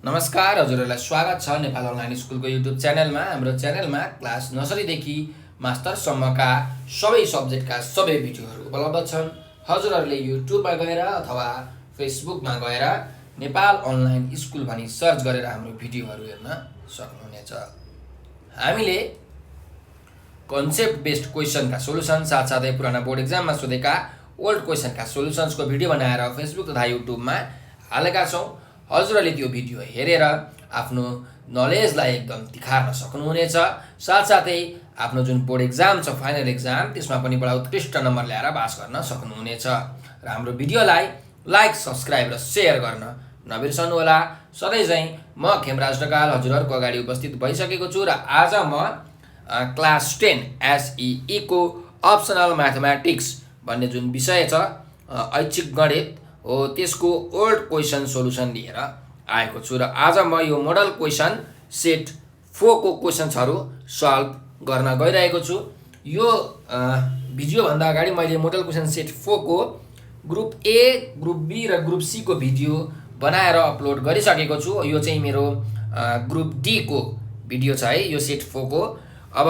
नमस्कार हजुरहरूलाई स्वागत छ नेपाल अनलाइन स्कुलको युट्युब च्यानलमा। हाम्रो च्यानलमा क्लास नर्सरीदेखि मास्टरसम्मका सबै सब्जेक्टका सबै भिडियोहरू उपलब्ध छन्। हजुरहरूले युट्युबमा गएर अथवा फेसबुकमा गएर नेपाल अनलाइन स्कुल भनी सर्च गरेर हाम्रो भिडियोहरू हेर्न सक्नुहुनेछ। हामीले कन्सेप्ट बेस्ड क्वेसनका सोलुसन साथसाथै पुराना बोर्ड एक्जाममा सोधेका ओल्ड क्वेसनका सोलुसन्सको भिडियो बनाएर फेसबुक तथा युट्युबमा हालेका छौँ। हजुरहरूले त्यो भिडियो हेरेर आफ्नो नलेजलाई एकदम तिखार्न सक्नुहुनेछ। साथसाथै आफ्नो जुन बोर्ड एक्जाम छ, फाइनल एक्जाम, त्यसमा पनि बडा उत्कृष्ट नम्बर ल्याएर पास गर्न सक्नुहुनेछ। र हाम्रो भिडियोलाई लाइक, सब्सक्राइब र सेयर गर्न नबिर्सनुहोला। सधैँ चाहिँ म खेमराज ढकाल हजुरहरूको अगाडि उपस्थित भइसकेको छु र आज म क्लास 10 SEE को अप्सनल म्याथमेटिक्स भन्ने जुन विषय छ, ऐच्छिक गणित हो, त्यसको ओल्ड क्वेसन सोलुसन लिएर आएको छु। र आज म यो मोडल क्वेसन सेट 4 को क्वेसन्सहरू सल्भ गर्न गइरहेको छु। यो भिडियोभन्दा अगाडि मैले मोडल क्वेसन सेट 4 को ग्रुप ए, ग्रुप बी र ग्रुप सी को भिडियो बनाएर अपलोड गरिसकेको छु। यो चाहिँ मेरो ग्रुप डी को भिडियो छ है, यो सेट 4 को। अब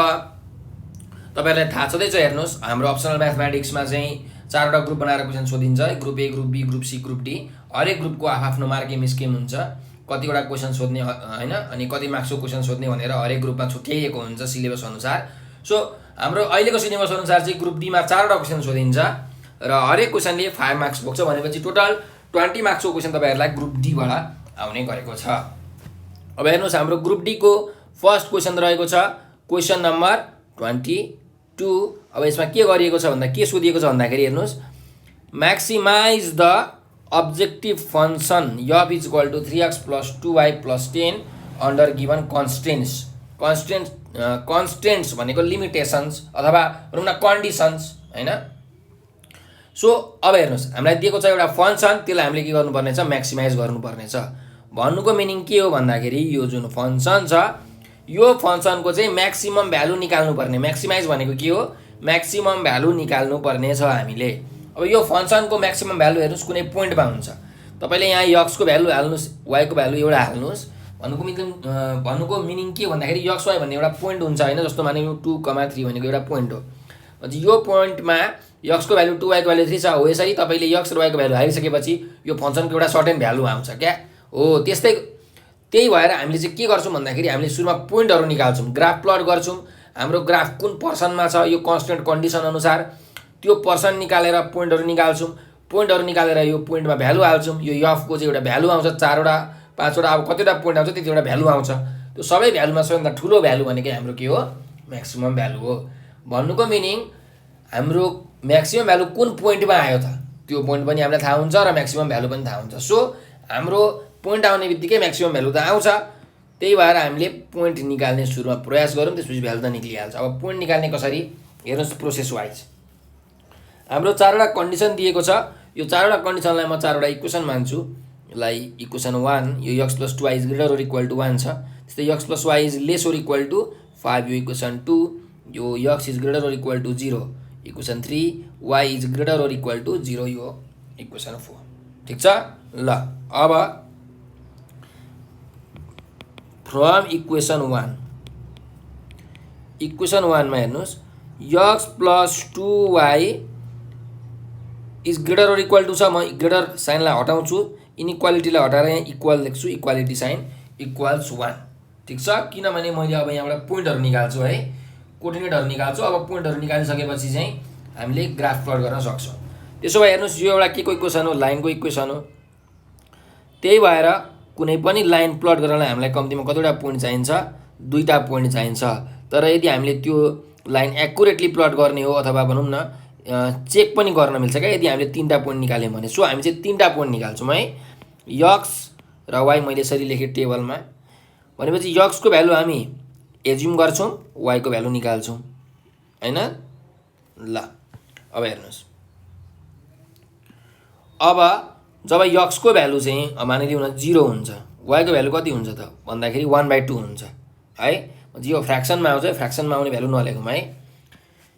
तपाईहरुलाई थाहा छँदैछ, हेर्नुहोस्, हाम्रो अप्सनल म्याथमेटिक्समा चाहिँ 4वटा ग्रुप बनाएर क्वेसन सोधिन्छ है। Group A, group B, group C, group D. हरेक ग्रुपको आफ्नो मार्किङ स्किम हुन्छ, कतिवटा क्वेसन सोध्ने हैन, अनि कति मार्क्सको क्वेसन सोध्ने भनेर हरेक ग्रुपमा छुट्याइएको हुन्छ सिलेबस अनुसार। सो हाम्रो अहिलेको सिलेबस अनुसार चाहिँ ग्रुप डीमा 4वटा क्वेसन सोधिन्छ र हरेक क्वेसनले 5 मार्क्स बोक्छ। भनेपछि टोटल 20 मार्क्सको क्वेसन तपाईहरुलाई ग्रुप डीबाट आउने गरेको छ। अब हेर्नुहोस्, हाम्रो ग्रुप डी को फर्स्ट क्वेसन रहेको छ क्वेसन नम्बर 22। अब यसमा के गरिएको छ भन्दा, के सोधिएको छ भन्दाखेरि हेर्नुहोस्, maximize the objective function f is equal to 3x + 2y + 10 under given constraints. Constraints भनेको लिमिटेसन्स अथवा भनौँ न कन्डिसन्स हैन। सो अब हेर्नुहोस्, हामीलाई दिएको छ एउटा फङ्सन, त्यसलाई हामीले के गर्नुपर्ने छ, म्याक्सिमाइज गर्नुपर्ने छ। भन्नुको मिनिङ के हो भन्दाखेरि, यो जुन फङ्सन छ, यो फङ्सनको चाहिँ म्याक्सिमम भ्यालु निकाल्नुपर्ने। म्याक्सिमाइज भनेको के हो, म्याक्सिमम भ्यालु निकाल्नुपर्ने छ हामीले। अब यो फङ्सनको म्याक्सिमम भ्यालु हेर्नुहोस्, कुनै पोइन्टमा हुन्छ। तपाईँले यहाँ x को भ्यालु हाल्नुहोस्, y को भ्यालु एउटा हाल्नुहोस्। भन्नुको मिनिङ के हो भन्दाखेरि, x, y भन्ने एउटा पोइन्ट हुन्छ होइन। जस्तो माने यो 2, 3 भनेको एउटा पोइन्ट हो। यो पोइन्टमा x को भ्यालु 2, y को भ्यालु 3 छ हो। यसरी तपाईँले x र y को भ्यालु हालिसकेपछि यो फङ्सनको एउटा सर्टेन भ्यालु आउँछ क्या हो। त्यही भएर हामीले चाहिँ के गर्छौँ भन्दाखेरि, हामीले सुरुमा पोइन्टहरू निकाल्छौँ, ग्राफ प्लट गर्छौँ। हाम्रो ग्राफ कुन पर्सनमा छ, यो कन्स्टेन्ट कन्डिसन अनुसार त्यो पर्सन निकालेर पोइन्टहरू निकाल्छौँ। पोइन्टहरू निकालेर यो पोइन्टमा भ्यालु हाल्छौँ। यो f को चाहिँ एउटा भ्यालु आउँछ, 4वटा 5वटा, अब कतिवटा पोइन्ट आउँछ त्यतिवटा भ्यालु आउँछ। त्यो सबै भ्यालुमा सबैभन्दा ठुलो भ्यालु भनेकै हाम्रो के हो, म्याक्सिमम भ्यालु हो। भन्नुको मिनिङ, हाम्रो म्याक्सिमम भ्यालु कुन पोइन्टमा आयो त, त्यो पोइन्ट पनि हामीलाई थाहा हुन्छ र म्याक्सिमम भ्यालु पनि थाहा हुन्छ। सो हाम्रो पोइन्ट आउने बित्तिकै म्याक्सिमम भ्यालु त आउँछ। त्यही भएर हामीले पोइन्ट निकाल्ने सुरुमा प्रयास गरौँ, त्यसपछि भ्यालु त निक्लिहाल्छ। अब पोइन्ट निकाल्ने कसरी, हेर्नुहोस् प्रोसेस वाइज। हाम्रो 4वटा कन्डिसन दिएको छ। यो 4वटा कन्डिसनलाई म 4वटा इक्वेसन मान्छु। यसलाई इक्वेसन 1, यो x + 2y > 1 छ। त्यस्तै x + y <= 5, यो इक्वेसन 2। यो x > 0, इक्वेसन 3। y > 0, यो इक्वेसन 4। ठिक छ। ल अब फ्रम इक्वेसन 1 मा हेर्नुहोस्, x + 2y > छ। म ग्रेटर साइनलाई हटाउँछु, इनइक्वालिटीलाई हटाएर यहाँ इक्वल लेख्छु, इक्वालिटी साइन इक्वल्स 1। ठिक छ। किनभने मैले अब यहाँबाट पोइन्टहरू निकाल्छु है, कोर्डिनेटहरू निकाल्छु। अब पोइन्टहरू निकालिसकेपछि चाहिँ हामीले ग्राफ प्लट गर्न सक्छौँ। त्यसो भए हेर्नुहोस्, यो एउटा के को इक्वेसन हो, लाइनको इक्वेसन हो। त्यही भएर कुनै पनि लाइन प्लट गर्नलाई हामीलाई कम्तीमा कतिवटा पोइन्ट चाहिन्छ, 2टा पोइन्ट चाहिन्छ। तर यदि हामीले त्यो लाइन एक्युरेटली प्लट गर्ने हो अथवा भनौँ न चेक पनि गर्न मिल्छ क्या, यदि हामीले 3टा पोइन्ट निकाल्यौँ भने। सो हामी चाहिँ 3टा पोइन्ट निकाल्छौँ है, x र y मैले यसरी लेखेँ टेबलमा। भनेपछि x को भ्यालु हामी एज्युम गर्छौँ, y को भ्यालु निकाल्छौँ हैन। ल अब हेर्नुहोस्, अब जब x को भ्यालु चाहिँ मानिलिउँ न 0 हुन्छ, y को भ्यालु कति हुन्छ त भन्दाखेरि 1/2 हुन्छ है। यो फ्र्याक्सनमा आउँछ, फ्र्याक्सनमा आउने भ्यालु नलेखौँ है।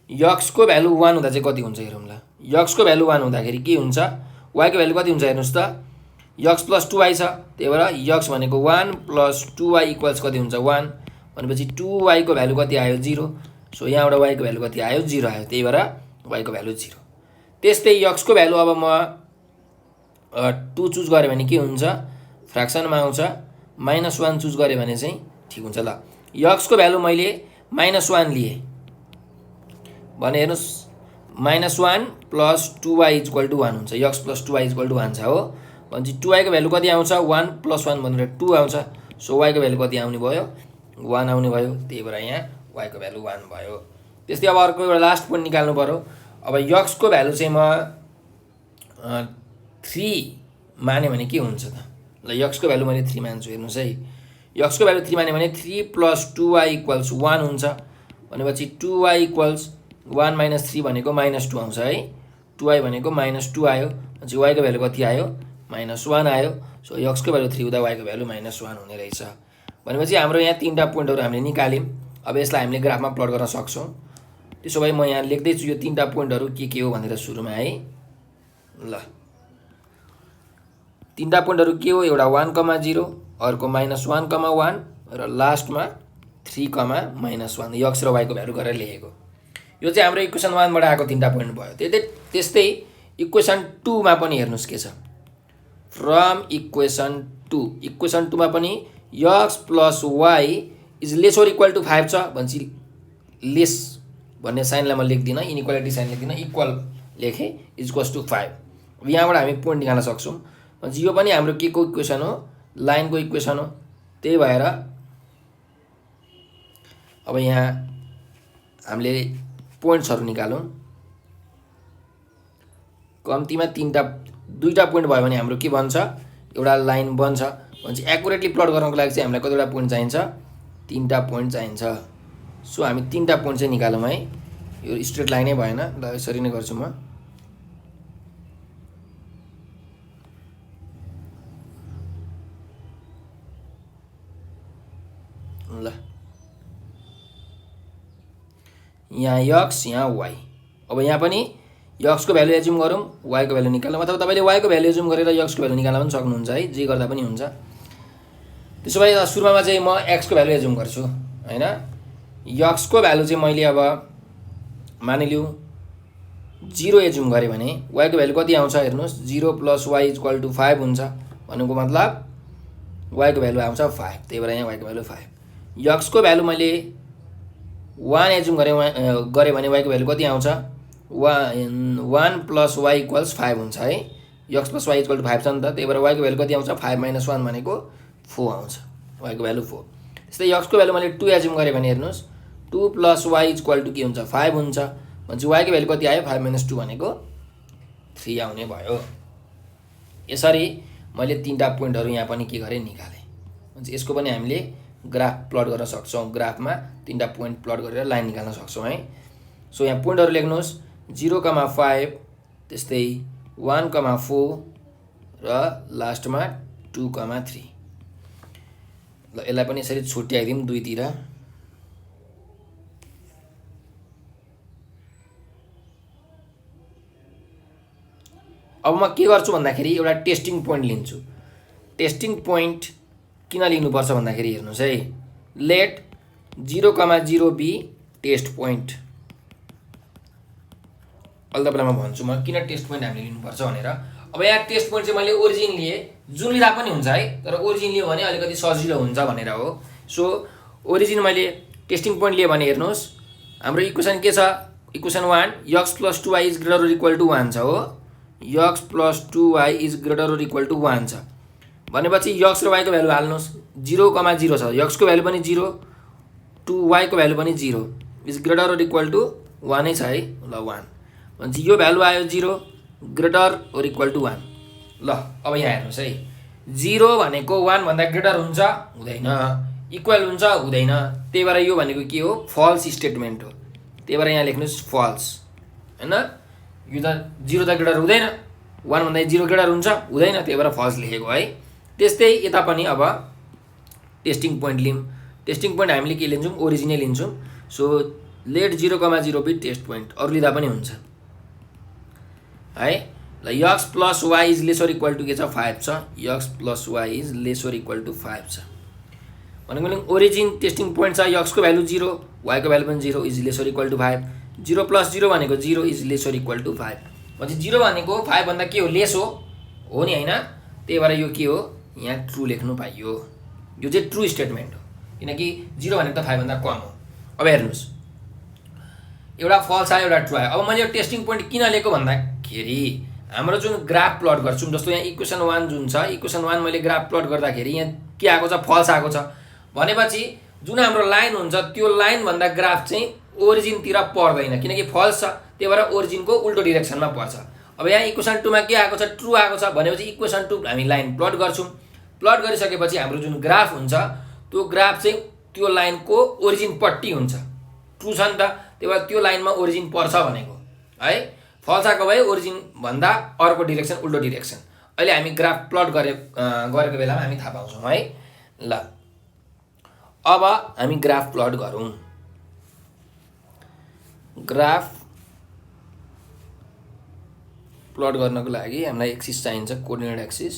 x को भ्यालु 1 हुँदा चाहिँ कति हुन्छ हेरौँ ल। x को भ्यालु 1 हुँदाखेरि के हुन्छ, y को भ्यालु कति हुन्छ हेर्नुहोस् त। यक्स प्लस 2y छ, त्यही भएर यक्स भनेको 1 प्लस 2y इक्वल्स कति हुन्छ 1 भनेपछि 2y को भ्यालु कति आयो 0। सो यहाँबाट y को भ्यालु कति आयो 0 आयो, त्यही भएर y को भ्यालु 0। त्यस्तै यक्स को भ्यालु अब म 2 चुज गरे भने के हुन्छ फ्र्याक्सनमा आउँछ, -1 चुज गरे भने चाहिँ ठीक हुन्छ। ल यक्स को भ्यालु मैले -1 लिए भने हेर्नुस् -1 प्लस 2y इक्वल टु 1 हुन्छ, x plus 2y equal to 1 छ हो भनेपछि 2y को भ्यालु कति आउँछ 1 प्लस 1 भनेर 2 आउँछ। सो y को भ्यालु कति आउने भयो 1 आउने भयो, त्यही भएर यहाँ y को भ्यालु 1 भयो। त्यस्तै अब अर्को एउटा लास्ट पोइन्ट निकाल्नु पर्यो। अब यक्स को भ्यालु चाहिँ म 3 माने भने के हुन्छ त? ल यक्स को भ्यालु मैले 3 मान्छु, हेर्नुस् है यक्स को भ्यालु 3 माने भने 3 प्लस 2y इक्वल्स 1 हुन्छ भनेपछि 2y इक्वल्स 1 माइनस 3 भनेको -2 आउँछ है, 2y भनेको -2 आयो भनेपछि y को भ्यालु कति आयो -1 आयो। सो यक्स को भ्यालु 3 हुँदा y को भ्यालु -1 हुने रहेछ। भनेपछि हाम्रो यहाँ तीनटा पोइन्टहरु हामीले निकाल्यौं। अब यसलाई हामीले ग्राफमा प्लट गर्न सक्छौं। त्यसो भए म यहाँ लेख्दै छु यो तीनटा पोइन्टहरु के हो भनेर सुरुमा है। ल तीनटा पोइन्टहरु के हो, एउटा 1,0 अर्को -1,1 र लास्टमा 3,-1 यक्स र y को भ्यालु गरेर लेखेको। यो चाहिँ हाम्रो इक्वेसन 1 बाट आएको तीनटा पोइन्ट भयो। त्यस्तै इक्वेसन 2 मा पनि हेर्नुस् के छ। फ्रम इक्वेसन 2 मा पनि x plus y is less or equal to 5 छ भन्छ। लेस भन्ने साइनलाई म लेख्दिन, इनइक्वालिटी साइन लेख्दिन, इक्वल लेखे इक्वल्स टु 5। अब यहाँबाट हामी पोइन्ट निकाल्न सक्छौं। भन्छ यो पनि हाम्रो के को इक्वेसन हो, लाइनको इक्वेसन हो। त्यही भएर अब यहाँ हामीले पोइन्ट्सहरु निकालौं। कम्तीमा दुईटा पोइन्ट भयो भने हाम्रो के बन्छ, एउटा लाइन बन्छ। भन्छ एक्युरेटली प्लट गर्नको लागि चाहिँ हामीलाई कतिवटा पोइन्ट चाहिन्छ, 3टा पोइन्ट चाहिन्छ। सो हामी 3टा पोइन्ट चाहिँ निकालौं है। यो स्ट्रेट लाइनै भएन, ल यसरी नै गर्छु म। ल यहाँ x यहाँ y। अब यहाँ पनि x को भ्यालु एज्युम गरौँ, y को भ्यालु निकालौँ, अथवा तपाईले y को भ्यालु एज्युम गरेर x को भ्यालु निकाल्न पनि सक्नुहुन्छ है, जे गर्दा पनि हुन्छ। त्यसो भए सुरुमा चाहिँ म x को भ्यालु एज्युम गर्छु हैन। x को भ्यालु चाहिँ मैले अब मानिलिऊ 0 एज्युम गरे भने y को भ्यालु कति आउँछ हेर्नुस्, 0 प्लस y इक्वल टु 5 हुन्छ। भनेको मतलब y को भ्यालु आउँछ 5, त्यही भएर यहाँ y को भ्यालु 5। x को भ्यालु मैले 1 एज्युम गरे भने y को भ्यालु कति आउँछ, 1 प्लस y इक्वल्स 5 हुन्छ है। x plus y equal to 5 छ नि त, त्यही भएर y को भ्यालु कति आउँछ 5 - 1 भनेको 4 आउँछ, y को भ्यालु 4। त्यस्तै x को भ्यालु मैले 2 एज्युम गरे भने हेर्नुस् 2 प्लस y इक्वल टु के हुन्छ 5 हुन्छ। भन्छ y को भ्यालु कति आयो 5 - 2 भनेको 3 आउने भयो। यसरी मैले तीनटा पोइन्टहरु यहाँ पनि के गरे निकाले। भन्छ यसको पनि हामीले ग्राफ प्लट गर्न सक्छौं। ग्राफमा तीनटा पोइन्ट प्लट गरेर लाइन निकाल्न सक्छौं है। सो यहाँ पोइन्टहरु लेख्नुस् 0,5 त्यस्तै 1,4 र लास्टमा 2,3। ल यसलाई पनि यसरी छुट्याइदिउँ दुईतिर। अब म के गर्छु भन्दाखेरि एउटा टेस्टिङ पोइन्ट लिन्छु। टेस्टिङ पोइन्ट किन लिनुपर्छ भन्दाखेरि हेर्नुस् है, लेट 0,0 बी टेस्ट पोइन्ट। अहिले तपाईलाई म भन्छु म किन टेस्ट पोइन्ट हामीले लिनुपर्छ भनेर। अब यहाँ टेस्ट पोइन्ट चाहिँ मैले ओरिजिन लिए, जुन लिँदा पनि हुन्छ है, तर ओरिजिन लियो भने अलिकति सजिलो हुन्छ भनेर हो। सो ओरिजिन मैले टेस्टिङ पोइन्ट लिए भने हेर्नुस् हाम्रो इक्वेसन के छ, equation 1 x + 2y is greater or equal to 1 छ हो। x + 2y is greater or equal to 1 छ भनेपछि x र y को भ्यालु हाल्नुस्। 0,0 छ, x को भ्यालु पनि 0, 2y को भ्यालु पनि 0, is greater or equal to 1 नै छ है। ल 1 भन्छ यो भ्यालु आयो 0 ग्रेटर ओर इक्वल टु 1। ल अब यहाँ हेर्नुस् है, 0 भनेको 1 भन्दा ग्रेटर हुन्छ हुँदैन, इक्वल हुन्छ हुँदैन, त्यही भएर यो भनेको के हो फल्स स्टेटमेन्ट हो। त्यही भएर यहाँ लेख्नुस् फल्स हैन। यो त 0 त ग्रेटर हुँदैन, 1 भन्दा 0 ग्रेटर हुन्छ हुँदैन, त्यही भएर फल्स लेखेको है। त्यस्तै यता पनि अब टेस्टिङ पोइन्ट लियौं। टेस्टिङ पोइन्ट हामीले के लिन्छौं, ओरिजिन लिन्छौं। So let 0,0 be test point, अरु लिँदा पनि हुन्छ है। ल x plus y is less or equal to के छ 5 छ x plus y is less or equal to 5 छ भनेको ओरिजिन टेस्टिङ पोइन्ट छ यक्सको भ्यालु 0 वाईको भ्यालु पनि 0 is less or equal to 5 0 plus 0 भनेको 0 is less or equal to 5 भनेपछि 0 भनेको 5 भन्दा के हो लेस हो नि हैन त्यही भएर यो के हो यहाँ ट्रु लेख्नु पाइयो यो चाहिँ ट्रु स्टेटमेन्ट हो किनकि 0 भनेको त 5 भन्दा कम हो अब हेर्नुस् एउटा फल्स आयो एउटा ट्रु आयो अब मैले यो टेस्टिङ पोइन्ट किन लिएको भन्दाखेरि हाम्रो जुन ग्राफ प्लट गर्छौं जस्तो यहाँ इक्वेसन 1 जुन छ इक्वेसन 1 मैले ग्राफ प्लट गर्दाखेरि यहाँ के आएको छ फल्स आएको छ भनेपछि जुन हाम्रो लाइन हुन्छ त्यो लाइन भन्दा ग्राफ चाहिँ ओरिजिन तिर पर्दैन किनकि फल्स छ त्यही भएर ओरिजिनको उल्टो डाइरेक्सनमा पर्छ अब यहाँ इक्वेसन 2 मा के आएको छ ट्रु आएको छ भनेपछि इक्वेसन 2 हामी लाइन प्लट गर्छौं प्लट गरिसकेपछि हाम्रो जुन ग्राफ हुन्छ त्यो ग्राफ चाहिँ त्यो लाइनको ओरिजिन पट्टि हुन्छ ट्रु छ नि त त्यही भएर त्यो लाइनमा ओरिजिन पर्छ भनेको है फल्स आएको भए ओरिजिन भन्दा अर्को डाइरेक्सन उल्टो डाइरेक्सन अहिले हामी ग्राफ प्लट गरेको बेलामा हामी थाहा पाउँछौं है ल अब हामी ग्राफ प्लट गरौँ ग्राफ प्लट गर्नको लागि हामीलाई एक्सिस चाहिन्छ कोअर्डिनेट एक्सिस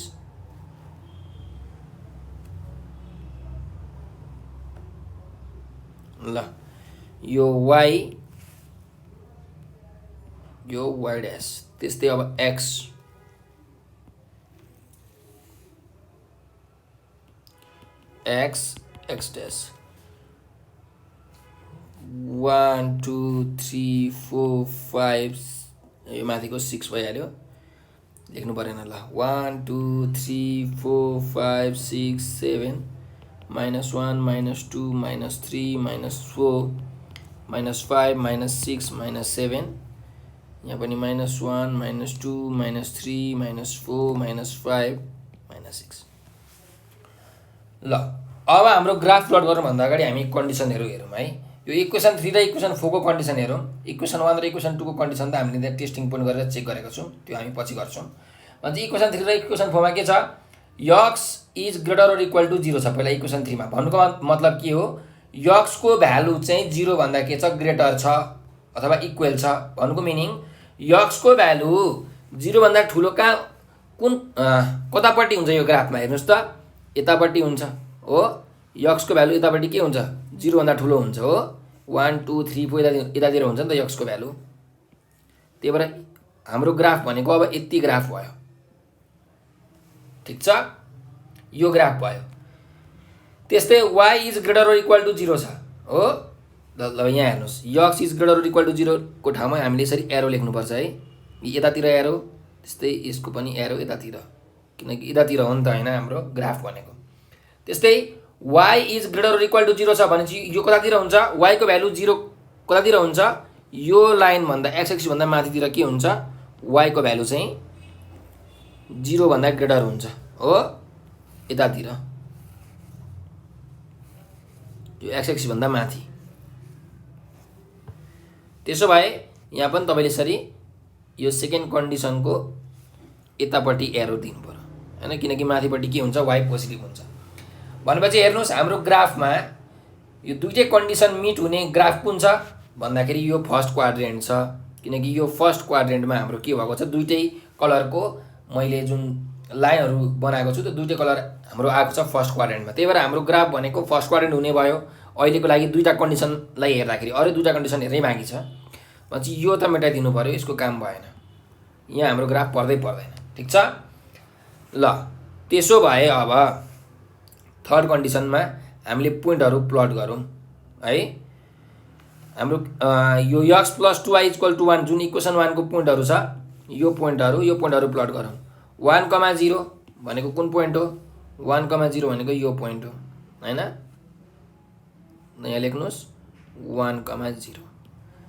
ल यो y ड्यास त्यस्तै अब x ड्यास 1 2 3 4 5 यो माथिको 6 भइहाल्यो लेख्नु परेन ल 1 2 3 4 5 6 7 -1 -2 -3 -4 -5 -6 -7 यहाँ पनि -1 -2 -3 -4 -5 -6 ल अब हाम्रो ग्राफ प्लट गर्नु भन्दा अगाडि हामी कन्डिसनहरु हेरौँ है यो इक्वेसन 3 र इक्वेसन 4 को कन्डिसन हेरौँ इक्वेसन 1 र इक्वेसन 2 को कन्डिसन त हामीले त्यहाँ टेस्टिङ पोइन्ट गरेर चेक गरेका छौं त्यो हामी पछि गर्छौं भने इक्वेसन 3 र इक्वेसन 4 मा के छ x is greater or equal to 0 छ पहिला इक्वेसन 3 मा भन्नुको मतलब के हो x को भ्यालु चाहिँ 0 भन्दा के छ ग्रेटर छ अथवा इक्वल छ भन्नुको मिनिङ x को भ्यालु 0 भन्दा ठूलो कुन कतापट्टि हुन्छ यो ग्राफमा हेर्नुस् त यतापट्टि हुन्छ हो x को भ्यालु यतापट्टि के हुन्छ 0 भन्दा ठूलो हुन्छ हो 1 2 3 4 यतातिर हुन्छ नि त x को भ्यालु त्यही भएर हाम्रो ग्राफ भनेको अब यति ग्राफ भयो ठीक छ यो ग्राफ भयो त्यस्तै y is greater or equal to 0 छ हो ल यहाँ हेर्नुस् x is greater or equal to 0 को ठाउँमा हामीले यसरी एरो लेख्नु पर्छ है यतातिर एरो त्यस्तै यसको पनि एरो यतातिर किनकि यतातिर हो नि त हैन हाम्रो ग्राफ भनेको त्यस्तै y is greater or equal to 0 छ भनेपछि यो कतातिर हुन्छ y को भ्यालु 0 कतातिर हुन्छ यो लाइन भन्दा x एक्सिस भन्दा माथितिर के हुन्छ y को भ्यालु चाहिँ 0 भन्दा ग्रेटर हुन्छ हो यतातिर यो x एक्सिस भन्दा माथि त्यसो भए यहाँ पनि तपाईले यसरी यो सेकेन्ड कन्डिसनको यतापट्टि एरो दिनु पर्यो हैन किनकि माथिपट्टि के हुन्छ y पोजिटिभ हुन्छ भनेपछि हेर्नुस् हाम्रो ग्राफमा यो दुईटै कन्डिसन मिट हुने ग्राफ कुन छ भन्दाखेरि यो फर्स्ट क्वाड्रेन्ट छ किनकि यो फर्स्ट क्वाड्रेन्टमा हाम्रो के भएको छ दुईटै कलरको मैले जुन लाइनहरु बनाएको छु त्यो दुईटै कलर हाम्रो आएको छ फर्स्ट क्वाड्रेन्टमा त्यही भएर हाम्रो ग्राफ भनेको फर्स्ट क्वाड्रेन्ट हुने भयो अहिलेको लागि दुईटा कन्डिसनलाई हेर्दाखेरि अरु दुईटा कन्डिसन हेर्नै बाँकी छ भनेपछि यो त मेटाइदिनु पर्यो यसको काम भएन यहाँ हाम्रो ग्राफ पर्दैन ठीक छ ल त्यसो भए अब थर्ड कन्डिसनमा हामीले पोइन्टहरु प्लट गरौँ है हाम्रो यो x + 2y = 1 जुन इक्वेसन 1 को पोइन्टहरु छ यो पोइन्टहरु प्लट गरौँ 1, 0 भनेको कुन पोइन्ट हो 1, 0 भनेको यो पोइन्ट हो हैन यहाँ लेख्नुस् 1, 0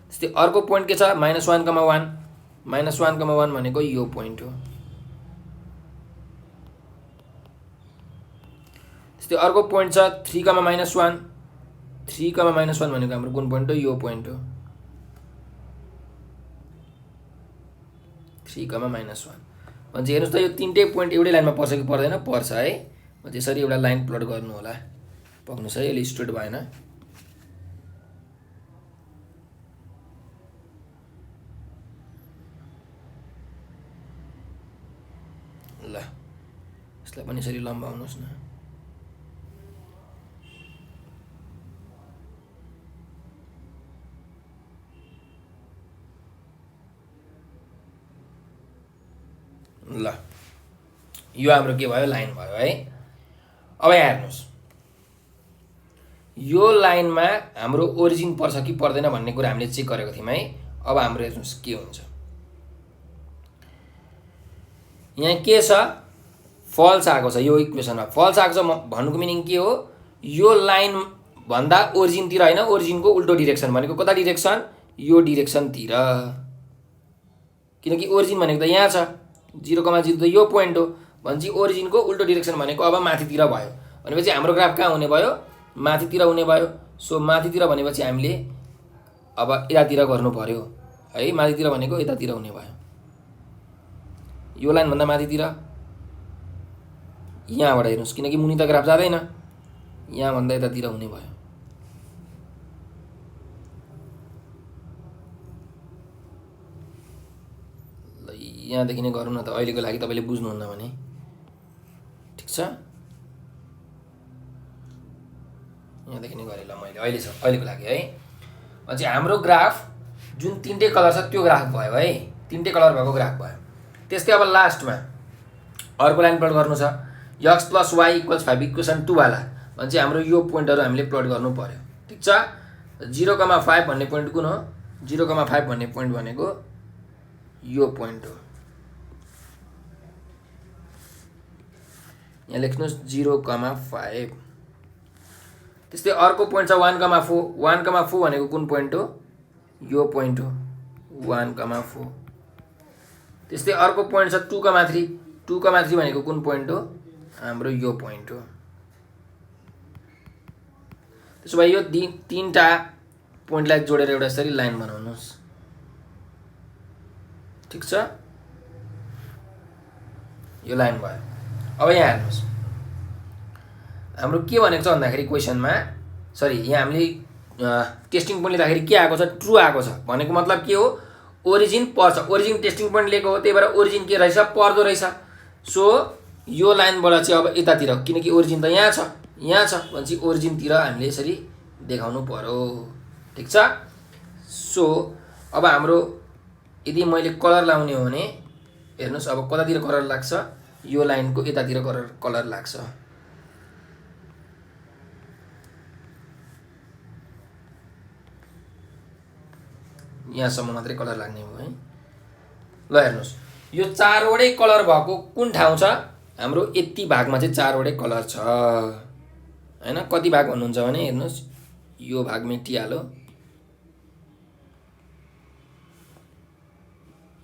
त्यस्तै अर्को पोइन्ट के छ -1, 1 -1, भनेको यो पोइन्ट हो त्यस्तै अर्को पोइन्ट छ 3, -1 3, -1 भनेको हाम्रो कुन पोइन्ट हो यो पोइन्ट हो 3, -1 भन्छ हेर्नुस् त यो तीनटै पोइन्ट एउटै लाइनमा पर्छ कि पर्दैन पर्छ है म त्यसरी एउटा लाइन प्लट गर्नु होला पक्नुस् है यसले स्ट्रेट भएन यसलाई पनि यसरी लम्बाउनुस् न। ल यो हाम्रो के भयो, लाइन भयो है। अब यहाँ हेर्नुहोस्, यो लाइनमा हाम्रो ओरिजिन पर्छ कि पर्दैन भन्ने कुरा हामीले चेक गरेको थियौँ है। अब हाम्रो हेर्नुहोस् के हुन्छ, यहाँ के छ, फल्स आएको छ यो इक्वेसनमा। फल्स आएको छ भन्नुको मिनिङ के हो, यो लाइन भन्दा ओरिजिनतिर होइन, ओरिजिनको उल्टो डिरेक्सन भनेको कता डिरेक्सन, यो डिरेक्सनतिर। किनकि ओरिजिन भनेको त यहाँ छ, 0,0 त यो पोइन्ट हो भनेपछि ओरिजिनको उल्टो डिरेक्सन भनेको अब माथितिर भयो। भनेपछि हाम्रो ग्राफ कहाँ हुने भयो, माथितिर हुने भयो। सो माथितिर भनेपछि हामीले अब यतातिर गर्नु पर्यो है। माथितिर भनेको यतातिर हुने भयो, यो लाइनभन्दा माथितिर। यहाँबाट हेर्नुहोस्, किनकि मुनि त ग्राफ जाँदैन, यहाँभन्दा यतातिर हुने भयो। ल यहाँदेखि नै गरौँ न त, अहिलेको लागि तपाईँले बुझ्नुहुन्न भने। ठिक छ, यहाँदेखि नै गरेँ ल मैले अहिलेको लागि है। भनेपछि हाम्रो ग्राफ जुन तिनटै कलर छ त्यो ग्राफ भयो है, तिनटै कलर भएको ग्राफ भयो। त्यस्तै अब लास्टमा अर्को लाइन प्लट गर्नु छ, x + y = 5 इक्वेसन 2 वाला। भनेपछि हाम्रो यो पोइन्टहरू हामीले प्लट गर्नु पर्यो। ठिक छ, 0,5 भन्ने पोइन्ट कुन हो, 0,5 भन्ने पोइन्ट भनेको यो पोइन्ट हो। यहाँ लेख्नुहोस् 0,5। त्यस्तै अर्को पोइन्ट छ 1,4। 1,4 भनेको कुन पोइन्ट हो, यो पोइन्ट हो 1,4। त्यस्तै अर्को पोइन्ट छ 2,3। 2,3 भनेको कुन पोइन्ट हो, हाम्रो यो पोइन्ट हो। त्यसो भए यो तीनटा पोइन्टलाई जोडेर एउटा यसरी लाइन बनाउनुहोस्। ठिक छ, यो लाइन भयो। अब यहाँ हेर्नुहोस्, हाम्रो के भनेको छ भन्दाखेरि क्वेसनमा, सरी यहाँ हामीले टेस्टिङ पोइन्ट लिँदाखेरि के आएको छ, ट्रु आएको छ। भनेको मतलब के हो, ओरिजिन पर्छ। ओरिजिन टेस्टिङ पोइन्ट लिएको हो, त्यही भएर ओरिजिन के रहेछ, पर्दो रहेछ। सो यो लाइनबाट चाहिँ अब यतातिर, किनकि ओरिजिन त यहाँ छ, यहाँ छ भनेपछि ओरिजिनतिर हामीले यसरी देखाउनु पर्यो। ठिक छ। सो अब हाम्रो यदि मैले कलर लाउने हो भने हेर्नुहोस्, अब कतातिर कलर लाग्छ, यो लाइनको यतातिर कलर लाग्छ। यहाँसम्म मात्रै कलर लाग्ने हो है। ल हेर्नुहोस्, यो चारवटै कलर भएको कुन ठाउँ छ, हाम्रो यति भागमा चाहिँ चारवटै कलर छ हैन। कति भाग भन्नुहुन्छ भने हेर्नुहोस्, यो भाग मेटिहाल्यो,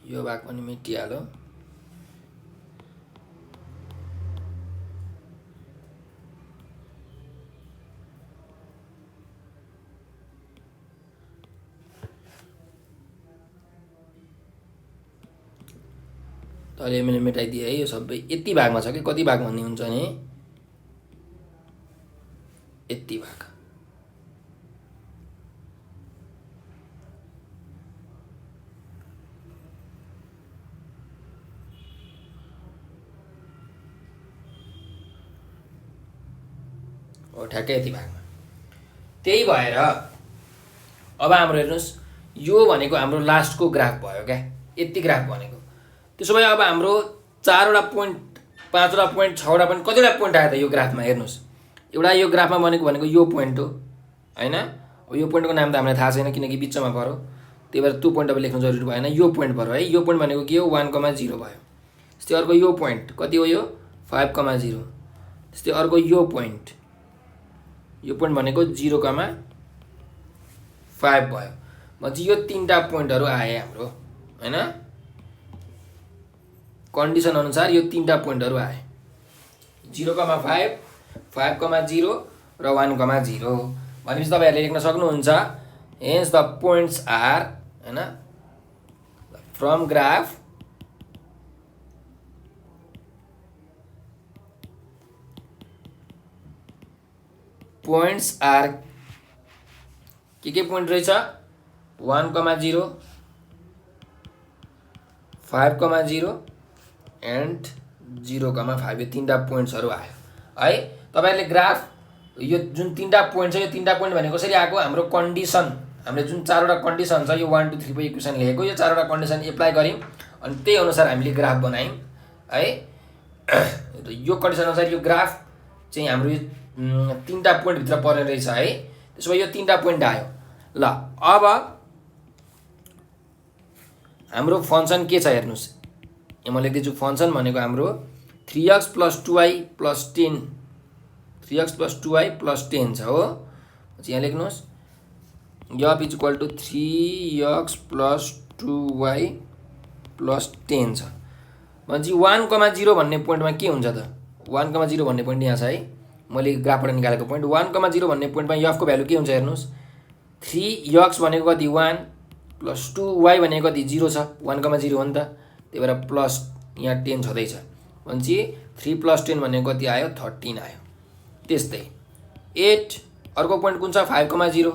यो भाग पनि मेटिहाल्यो, तले मैले मेटाइदिएँ है। यो सबै यति भागमा छ कि कति भाग भन्ने हुन्छ नि, यति भाग। हो ठ्याक्कै यति भागमा। त्यही भएर अब हाम्रो हेर्नुहोस्, यो भनेको हाम्रो लास्टको ग्राफ भयो क्या, यति ग्राफ भनेको। त्यसो भए अब हाम्रो 4वटा पोइन्ट, 5वटा पोइन्ट, 6वटा पोइन्ट, कतिवटा पोइन्ट आयो त यो ग्राफमा हेर्नुहोस्। एउटा यो ग्राफमा भनेको यो पोइन्ट हो हैन। अब यो पोइन्टको नाम त हामीलाई थाहा छैन किनकि बिचमा पर्यो, त्यही भएर त्यो पोइन्ट अब लेख्नु जरुरी भएन। यो पोइन्ट पर्यो है, यो पोइन्ट भनेको के हो, 1,0 भयो। त्यस्तै अर्को यो पोइन्ट कति हो, यो 5,0। त्यस्तै अर्को यो पोइन्ट भनेको 0,5 भयो। भनेपछि यो तीनटा पोइन्टहरू आए हाम्रो हैन, कन्डिसन अनुसार यो तीनटा पोइन्टहरू आए, 0,5, 5,0 र 1,0। भनेपछि तपाईहरुले लेख्न सक्नुहुन्छ, हेन्स द पोइन्ट्स आर हैन, फ्रम ग्राफ पोइन्ट्स आर, के पोइन्ट रहेछ, 1,0, 5,0 एन्ड 0,5 यो तीनटा पोइन्ट्सहरु आयो है। तपाईहरुले ग्राफ यो जुन तीनटा पोइन्ट छ यो तीनटा पोइन्ट भनेको कसरी आएको हाम्रो कन्डिसन हामीले जुन चारवटा कन्डिसन छ यो 1 2 3 को इक्वेसन लेखेको यो चारवटा कन्डिसन एप्लाई गर्यौं अनि त्यही अनुसार हामीले ग्राफ बनायौं है। यो कन्डिसन अनुसार यो ग्राफ चाहिँ हाम्रो यो तीनटा पोइन्ट भित्र पर्ने रहेछ है। त्यसो भए यो तीनटा पोइन्ट आयो। ल अब हाम्रो फंक्सन के छ हेर्नुस्। यहाँ म लेख्दै छु फंक्सन भनेको हाम्रो 3x + 2y + 10 3x + 2y + 10 छ हो। यहाँ लेख्नुस् f = 3x + 2y + 10 छ। भनेपछि 1,0 भन्ने पोइन्टमा के हुन्छ त 1,0 भन्ने पोइन्ट यहाँ छ है। मैले ग्राफबाट निकालेको पोइन्ट 1,0 भन्ने पोइन्टमा f को भ्यालु के हुन्छ हेर्नुस् 3x भनेको कति 1 + 2y भनेको कति 0 छ 1,0 हो नि त त्यही भएर प्लस यहाँ 10 छदैछ। भनेपछि 3 + 10 भनेको कति आयो 13 आयो। त्यस्तै 8 अर्को पोइन्ट कुन छ 5,0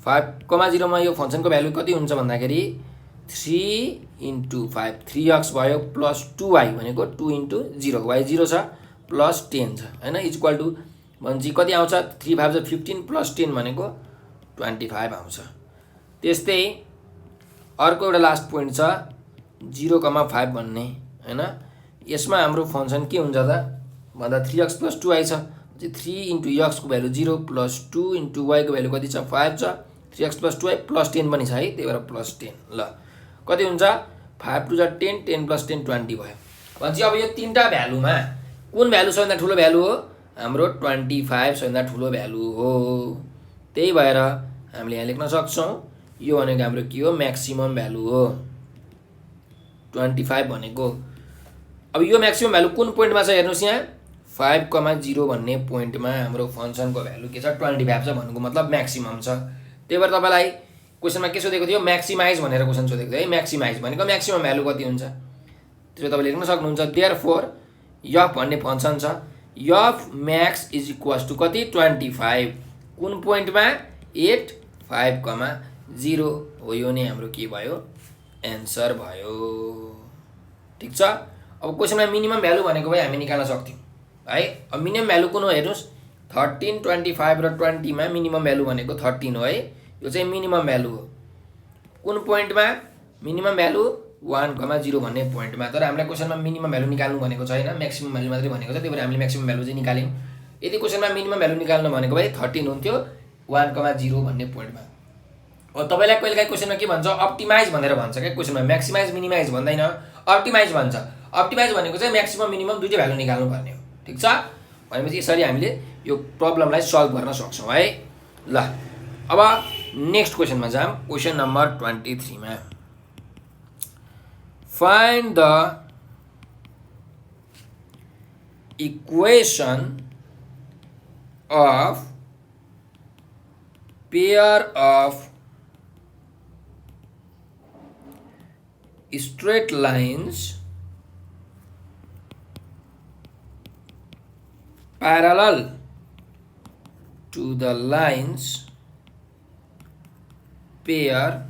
5,0 मा यो फंक्सनको भ्यालु कति हुन्छ भन्दाखेरि 3 * 5 3x भयो प्लस 2y भनेको 2 * 0 y 0 छ प्लस 10 छ हैन इक्वल टु भनेपछि कति आउँछ 3 5 15 प्लस 10 भनेको 25 आउँछ। त्यस्तै अर्को एउटा लास्ट पोइन्ट छ 0,5 भन्ने हैन। यसमा हाम्रो फंक्सन के हुन्छ त भन्दा 3x + 2y छ 3 * x को भ्यालु 0 प्लस 2 * y को भ्यालु कति छ 5 छ 3x + 2y + 10 पनि छ है त्यही भएर प्लस 10 ल कति हुन्छ 5 2 10 10 + 10 20 भयो। भनेपछि अब यो तीनटा भ्यालुमा कुन भ्यालु सबैभन्दा ठुलो भ्यालु हो हाम्रो 25 सबैभन्दा ठुलो भ्यालु हो। त्यही भएर हामीले यहाँ लेख्न सक्छौं यो भनेको हाम्रो के हो म्याक्सिमम भ्यालु हो 25 भनेको। अब यो म्याक्सिमम भ्यालु कुन पोइन्टमा छ हेर्नुस् यहाँ 5,0 भन्ने पोइन्टमा हाम्रो फंक्सनको भ्यालु के छ 25 छ भन्नुको मतलब म्याक्सिमम छ। त्यही भएर तपाईलाई क्वेशनमा के सोधेको थियो म्याक्सिमाइज भनेर क्वेशन सोधेको थियो है। म्याक्सिमाइज भनेको म्याक्सिमम भ्यालु कति हुन्छ त्यसो तपाईले लेख्न सक्नुहुन्छ देयरफोर f भन्ने फंक्सन छ f max = कति 25 कुन पोइन्टमा 8 5,0 हो। यो नै हाम्रो के भयो एन्सर भयो ठीक छ। अब क्वेशनमा मिनिमम भ्यालु भनेको भए हामी निकाल्न सक्थ्यौं है। अब मिनिमम भ्यालु कुन हो हेर्नुस् 13 25 र 20 मा मिनिमम भ्यालु भनेको 13 हो है। यो चाहिँ मिनिमम भ्यालु हो कुन पोइन्टमा मिनिमम भ्यालु 1,0 भन्ने पोइन्टमा। तर हामीलाई क्वेशनमा मिनिमम भ्यालु निकाल्नु भनेको छैन म्याक्सिमम भ्यालु मात्रै भनेको छ त्यही भएर हामीले म्याक्सिमम भ्यालु चाहिँ निकाल्यौं। यदि क्वेशनमा मिनिमम भ्यालु निकाल्नु भनेको भए 13 हुन्थ्यो 1,0 भन्ने पोइन्टमा। अब तपाईलाई कहिलेकाहीँ क्वेशनमा के भन्छ अप्टिमाइज भनेर भन्छ के क्वेशनमा म्याक्सिमाइज मिनिमाइज भन्दैन अप्टिमाइज भन्छ। अप्टिमाइज भनेको चाहिँ म्याक्सिमम मिनिमम दुईटै भ्यालु निकाल्नु पर्ने हो ठीक छ। भनेपछि यसरी हामीले यो प्रब्लमलाई सल्भ गर्न सक्छौं है। ल अब नेक्स्ट क्वेशनमा जाम क्वेशन नम्बर 23 मा find the equation of pair of straight lines parallel to the lines pair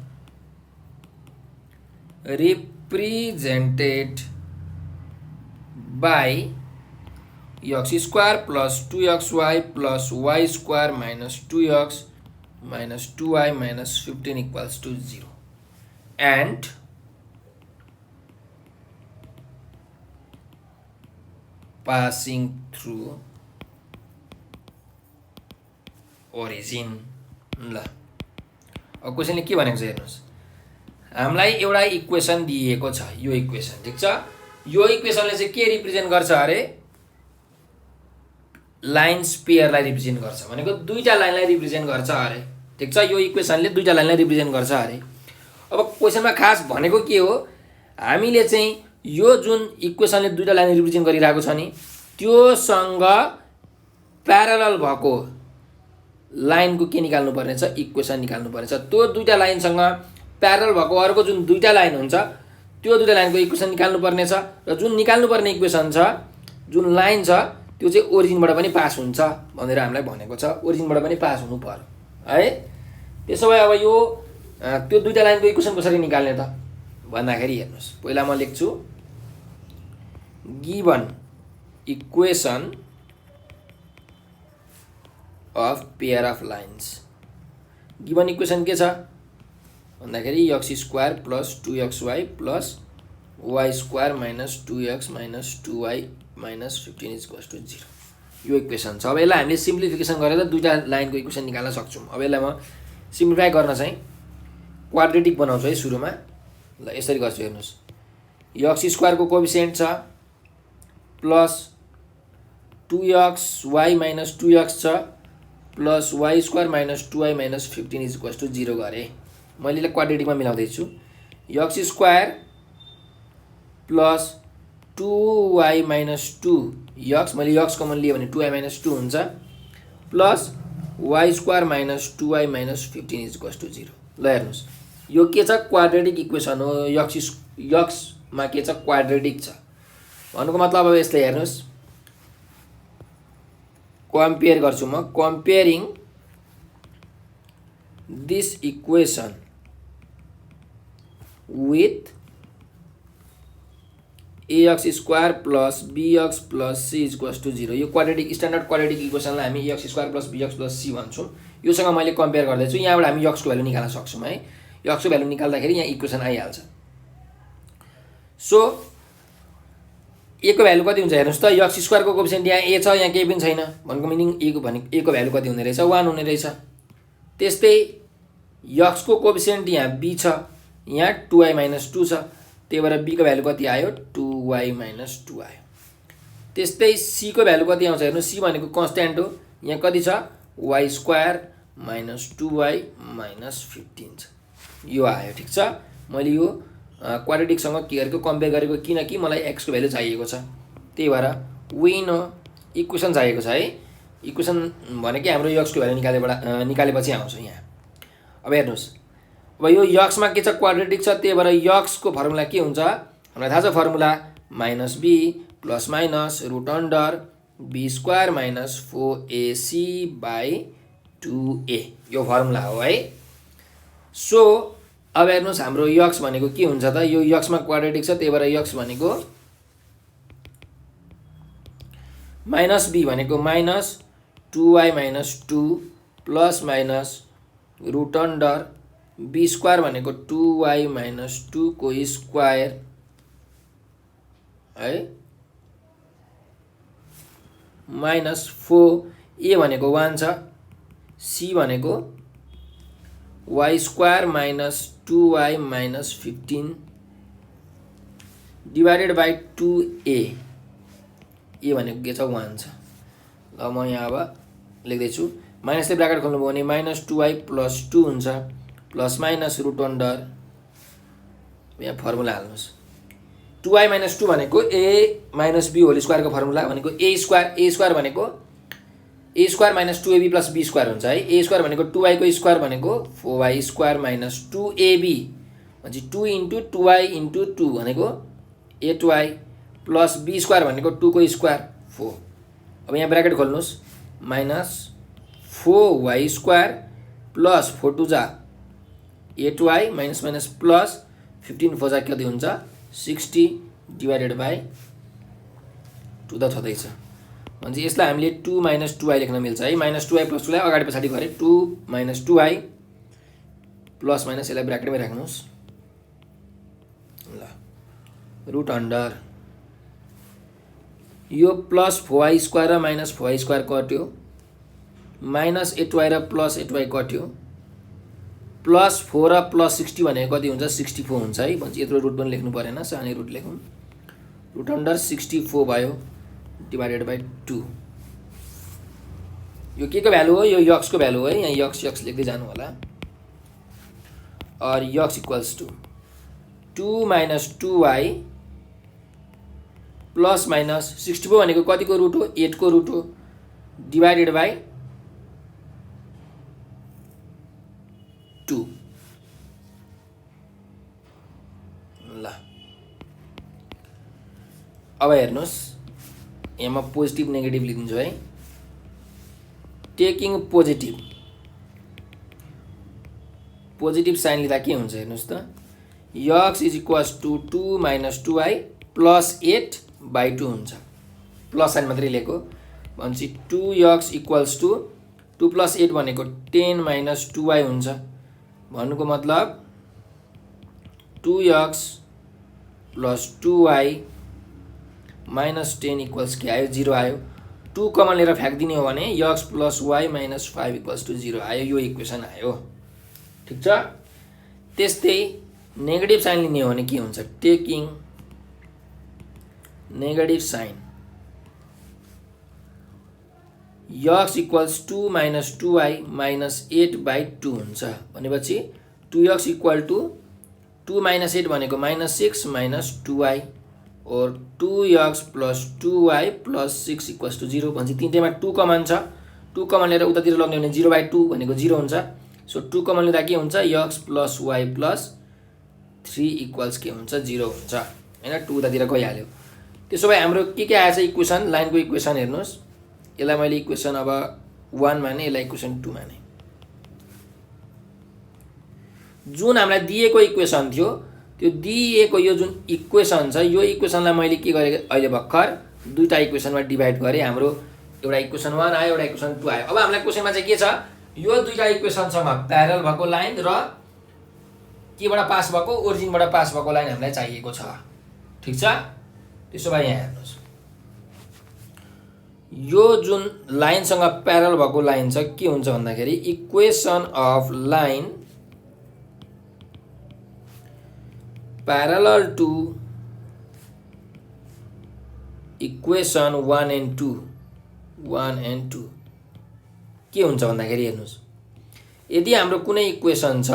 represented by x² plus 2xy plus y² minus 2x minus 2y minus 15 equals to 0 and passing through origin। ल अब क्वेशनले के भनेको छ हेर्नुस् हामीलाई एउटा equation दिएको छ यो इक्वेसन ठीक छ। यो इक्वेसनले चाहिँ के रिप्रेजेन्ट गर्छ अरे लाइन्स पेयरलाई रिप्रेजेन्ट गर्छ भनेको दुईटा लाइनलाई रिप्रेजेन्ट गर्छ अरे ठीक छ। यो इक्वेसनले दुईटा लाइनलाई रिप्रेजेन्ट गर्छ अरे। अब क्वेशनमा खास भनेको के हो हामीले चाहिँ यो जुन इक्वेसनले दुईटा लाइन रिप्रेजेन्ट गरिरहेको छ नि त्योसँग प्यारलल भएको लाइनको के निकाल्नु पर्ने छ इक्वेसन निकाल्नु पर्ने छ। त्यो दुईटा लाइनसँग प्यारलल भएको अर्को जुन दुईटा लाइन हुन्छ त्यो दुईटा लाइनको इक्वेसन निकाल्नु पर्ने छ र जुन निकाल्नु पर्ने इक्वेसन छ जुन लाइन छ त्यो चाहिँ ओरिजिनबाट पनि पास हुन्छ भनेर हामीलाई भनेको छ। ओरिजिनबाट पनि पास हुनु पर्यो है। त्यसो भए अब यो त्यो दुईटा लाइनको इक्वेसन कसरी निकाल्ने त भन्दाखेरि हेर्नुस् पहिला म लेख्छु given equation of pair of lines. Given equation के छ भन्दाखेरि x square plus 2xy plus y square minus 2x minus 2y minus 15 equals to 0 यो इक्वेसन छ। अब यसलाई हामीले सिम्प्लिफिकेसन गरेर दुईटा लाइनको इक्वेसन निकाल्न सक्छौँ। अब यसलाई म सिम्प्लिफाई गर्न चाहिँ क्वाड्रेटिक बनाउँछु है सुरुमा। ल यसरी गर्छु, हेर्नुहोस् x स्क्वायरको कोएफिसिएन्ट छ प्लस 2xy माइनस 2x छ plus y square minus 2y minus 15 equals to 0 गरेँ। मैले यसलाई क्वाड्रेटिकमा मिलाउँदैछु। x square plus 2y minus 2x, मैले x कमन लिएँ भने 2y माइनस 2 हुन्छ plus y square minus 2y minus 15 equals to 0। ल हेर्नुहोस् यो के छ, क्वाड्रेटिक इक्वेसन हो। यक्समा के छ, क्वाड्रेटिक छ भन्नुको मतलब। अब यसलाई हेर्नुहोस्, कम्पेयर गर्छु म। Comparing this equation with ax square plus bx plus c equals to 0। यो क्वाड्रेटिक स्ट्यान्डर्ड क्वाड्रेटिक इक्वेसनलाई हामी ax square plus bx plus c भन्छौँ। योसँग मैले कम्पेयर गर्दैछु। यहाँबाट हामी x को भ्यालु निकाल्न सक्छौँ है। x को भ्यालु निकाल्दाखेरि यहाँ इक्वेसन आइहाल्छ। सो a को भ्यालु कति हुन्छ हेर्नुहोस् त। x स्क्वायरको कोएफिसिएन्ट यहाँ a छ, यहाँ केही पनि छैन भनेको मिनिङ a को भ्यालु कति हुने रहेछ, 1 हुने रहेछ। त्यस्तै x को कोएफिसिएन्ट यहाँ b छ, यहाँ 2y माइनस 2 छ, त्यही भएर b को भ्यालु कति आयो, 2y माइनस 2 आयो। त्यस्तै c को भ्यालु कति आउँछ हेर्नु, c भनेको कन्स्ट्यान्ट हो, यहाँ कति छ, y square minus 2y minus 15 छ, यो आयो। ठिक छ, मैले यो क्वाड्रेटिकसँग के गरेको, कम्पेयर गरेको, किनकि मलाई x को भ्यालु चाहिएको छ। त्यही भएर विन इक्वेसन चाहिएको छ है। इक्वेसन भनेकै हाम्रो x को भ्यालु निकालेपछि आउँछ यहाँ। अब हेर्नुहोस्, अब यो x मा के छ, क्वाड्रेटिक छ, त्यही भएर x को फर्मुला के हुन्छ हामीलाई थाहा छ। Formula minus b plus minus root under b square minus 4ac by 2a, यो फर्मुला हो है। सो अब हेर्नुहोस् हाम्रो x भनेको के हुन्छ त, यो x मा क्वाड्रेटिक छ, त्यही भएर x भनेको माइनस b भनेको minus 2y minus 2 plus minus root under b square भनेको 2y माइनस 2 को स्क्वायर है माइनस 4a भनेको 1 छ, c भनेको y square minus 2y minus 15 divided by 2a, a भनेको के छ, 1 छ। ल म यहाँ अब लेख्दैछु, माइनसले ब्राकेट खोल्नुभयो भने माइनस 2y प्लस 2 हुन्छ प्लस माइनस रुट अन्डर, यहाँ फर्मुला हाल्नुहोस्, 2y माइनस 2 भनेको a माइनस b होल स्क्वायरको फर्मुला भनेको a स्क्वायर भनेको a square minus 2ab plus b square हुन्छ है। a स्क्वायर भनेको 2y को स्क्वायर भनेको 4y स्क्वायर माइनस 2ab भनेपछि 2 इन्टु 2y इन्टु 2 भनेको 8y प्लस b स्क्वायर भनेको 2 को स्क्वायर 4। अब यहाँ ब्राकेट खोल्नुहोस्, minus 4y square plus 4 two जा 8y माइनस माइनस प्लस 15 4 जा कति हुन्छ, 60 डिवाइडेड बाई 2 त छँदैछ। भनेपछि यसलाई हामीले 2 माइनस 2y लेख्न मिल्छ है। माइनस 2y प्लस 2लाई अगाडि पछाडि गरे 2 माइनस 2y प्लस माइनस यसलाई ब्राकेटमै राख्नुहोस्। ल रुट अन्डर यो प्लस 4y स्क्वायर र माइनस 4y स्क्वायर कट्यो, माइनस 8y र प्लस 8y कट्यो, प्लस 4 र प्लस 60 भनेको कति हुन्छ, 64 हुन्छ है। भनेपछि यत्रो रुट पनि लेख्नु परेन, सानै रुट लेखौँ। रुट अन्डर 64 भयो डिवाइडेड बाई 2। यो के को भ्यालु हो, यो x को भ्यालु है। यहाँ x लेख्दै जानु होला। और x equals to 2 minus 2y plus minus 64 भनेको कतिको रुट हो, 8 को रुट हो डिवाइडेड बाई 2। ल अब हेर्नुहोस्, यहाँ म पोजिटिभ नेगेटिभ लिदिन्छु है। टेकिङ पोजिटिभ साइन लिँदा के हुन्छ हेर्नुहोस् त, x is equals to 2 minus 2y plus 8 / 2 हुन्छ, प्लस साइन मात्रै लिएको। भनेपछि 2x इक्वल्स टु 2 + 8 भनेको 10 - 2y हुन्छ। भन्नुको मतलब 2x + 2y - 10 इक्वल्स के आयो, 0 आयो। 2 कमन लिएर फ्याँकिदिने हो भने x + y - 5 इक्वल्स टु 0 आयो। यो इक्वेसन आयो। ठिक छ। त्यस्तै नेगेटिभ साइन लिने हो भने के हुन्छ, taking negative sign x equals 2 - 2y - 8/2 हुन्छ। भनेपछि 2x इक्वल टु 2 - 8 भनेको -6 - 2y और 2x + 2y + 6 इक्वल्स टु 0। भनेपछि तिनटैमा 2 कमन छ। 2 कमन लिएर उतातिर लग्ने हो भने 0/2 भनेको 0 हुन्छ। सो 2 कमन लिँदा के हुन्छ, x + y + 3 इक्वल्स के हुन्छ, 0 हुन्छ हैन। 2 उतातिर गइहाल्यो। त्यसो भए हाम्रो के आएछ इक्वेसन, लाइनको इक्वेसन हेर्नुस्। यसलाई मैले इक्वेसन अब 1 माने, यसलाई इक्वेसन 2 माने। जुन हामीलाई दिएको इक्वेसन थियो त्यो दिएको यो जुन इक्वेसन छ, यो इक्वेसनलाई मैले के गरेँ, अहिले भर्खर दुईटा इक्वेसनमा डिभाइड गरेँ। हाम्रो एउटा इक्वेसन 1 आयो, एउटा इक्वेसन 2 आयो। अब हामीलाई क्वेसनमा चाहिँ के छ, यो दुईटा इक्वेसनसँग प्यारल भएको लाइन र केबाट पास भएको, ओरिजिनबाट पास भएको लाइन हामीलाई चाहिएको छ। ठिक छ। त्यसो भए यहाँ हेर्नुस्, यो जुन लाइनसँग प्यारल भएको लाइन छ के हुन्छ भन्दाखेरि equation of line parallel to equation 1 and 2 के हुन्छ भन्दाखेरि हेर्नुस्, यदि हाम्रो कुनै इक्वेसन छ,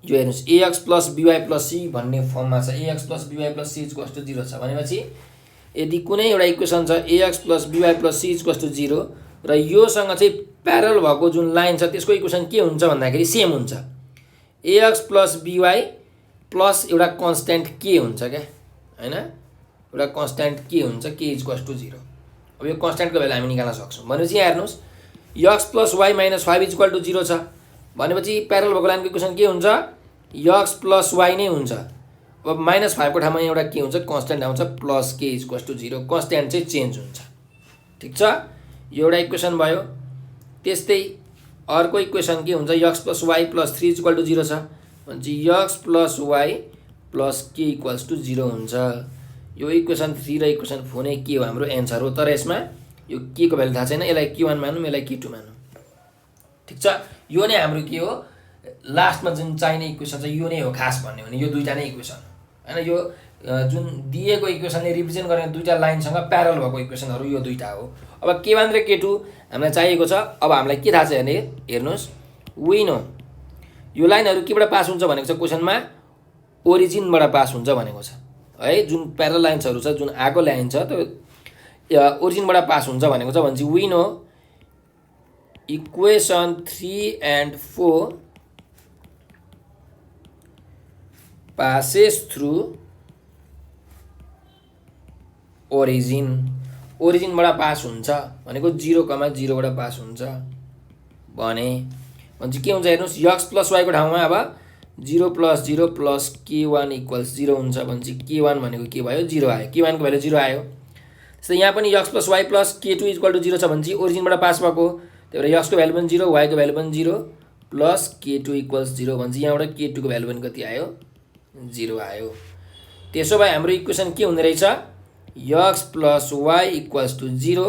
यो हेर्नुस् ax + by + c भन्ने फर्ममा छ, ax + by + c = 0 छ। भनेपछि यदि कुनै एउटा इक्वेसन छ ax + by + c = 0 र योसँग चाहिँ प्यारल भएको जुन लाइन छ त्यसको इक्वेसन के हुन्छ भन्दाखेरि सेम हुन्छ, ax + by प्लस एउटा कन्स्ट्यान्ट के हुन्छ क्या हैन, एउटा कन्स्ट्यान्ट के हुन्छ, k = 0। अब यो कन्स्ट्यान्टको भ्यालु हामी निकाल्न सक्छौँ। भनेपछि यहाँ हेर्नुस् x + y - 5 = 0 छ। भनेपछि प्यारल भएको लाइनको इक्वेसन के हुन्छ, x + y नै हुन्छ। अब -5 को ठाउँमा एउटा के हुन्छ, कन्स्ट्यान्ट आउँछ, प्लस k = 0। कन्स्ट्यान्ट चाहिँ चेन्ज हुन्छ। ठिक छ। यो एउटा इक्वेसन भयो। त्यस्तै अर्को इक्वेसन के हुन्छ, x + y + 3 = 0 छ। भनेपछि x + y + k = 0 हुन्छ। यो इक्वेसन 3 र इक्वेसन 4 नै के हो, हाम्रो एन्सर हो। तर यसमा यो के को भ्यालु थाहा छैन, यसलाई q1 मानौँ, यसलाई q2 मानौँ। ठिक छ। यो नै हाम्रो के हो, लास्टमा जुन चाहिने इक्वेसन छ यो नै हो खास भन्ने हो भने, यो दुईटा नै इक्वेसन हो हैन। यो जुन दिएको इक्वेसनले रिप्रेजेन्ट गर्ने दुईटा लाइनसँग प्यारल भएको इक्वेसनहरू यो दुईटा हो। अब k1 र k2 हामीलाई चाहिएको छ। अब हामीलाई के थाहा छ भने हेर्नुस्, वी नो यो लाइनहरू केबाट पास हुन्छ भनेको छ, क्वेसनमा ओरिजिनबाट पास हुन्छ भनेको छ है। जुन प्यारल लाइन्सहरू छ, जुन आएको लाइन छ त्यो ओरिजिनबाट पास हुन्छ भनेको छ। भनेपछि we know equation 3 and 4 passes through origin। ओरिजिनबाट पास हुन्छ भनेको 0,0 बाट पास हुन्छ भने के हुन्छ हेर्नुस्, x + y को ठाउँमा अब 0 + 0 + k1 = 0 हुन्छ। भनेपछि k1 भनेको के भयो, 0 आयो। k1 को भ्यालु 0 आयो। त्यस्तै यहाँ पनि x + y + k2 = 0 छ। भनेपछि ओरिजिनबाट पास भएको, त्यही भएर x को भ्यालु पनि 0, y को भ्यालु पनि 0 + k2 = 0। भनेपछि यहाँबाट k2 को भ्यालु पनि कति आयो, 0 आयो। त्यसो भए हाम्रो इक्वेसन के हुँदै रहेछ, x + y = 0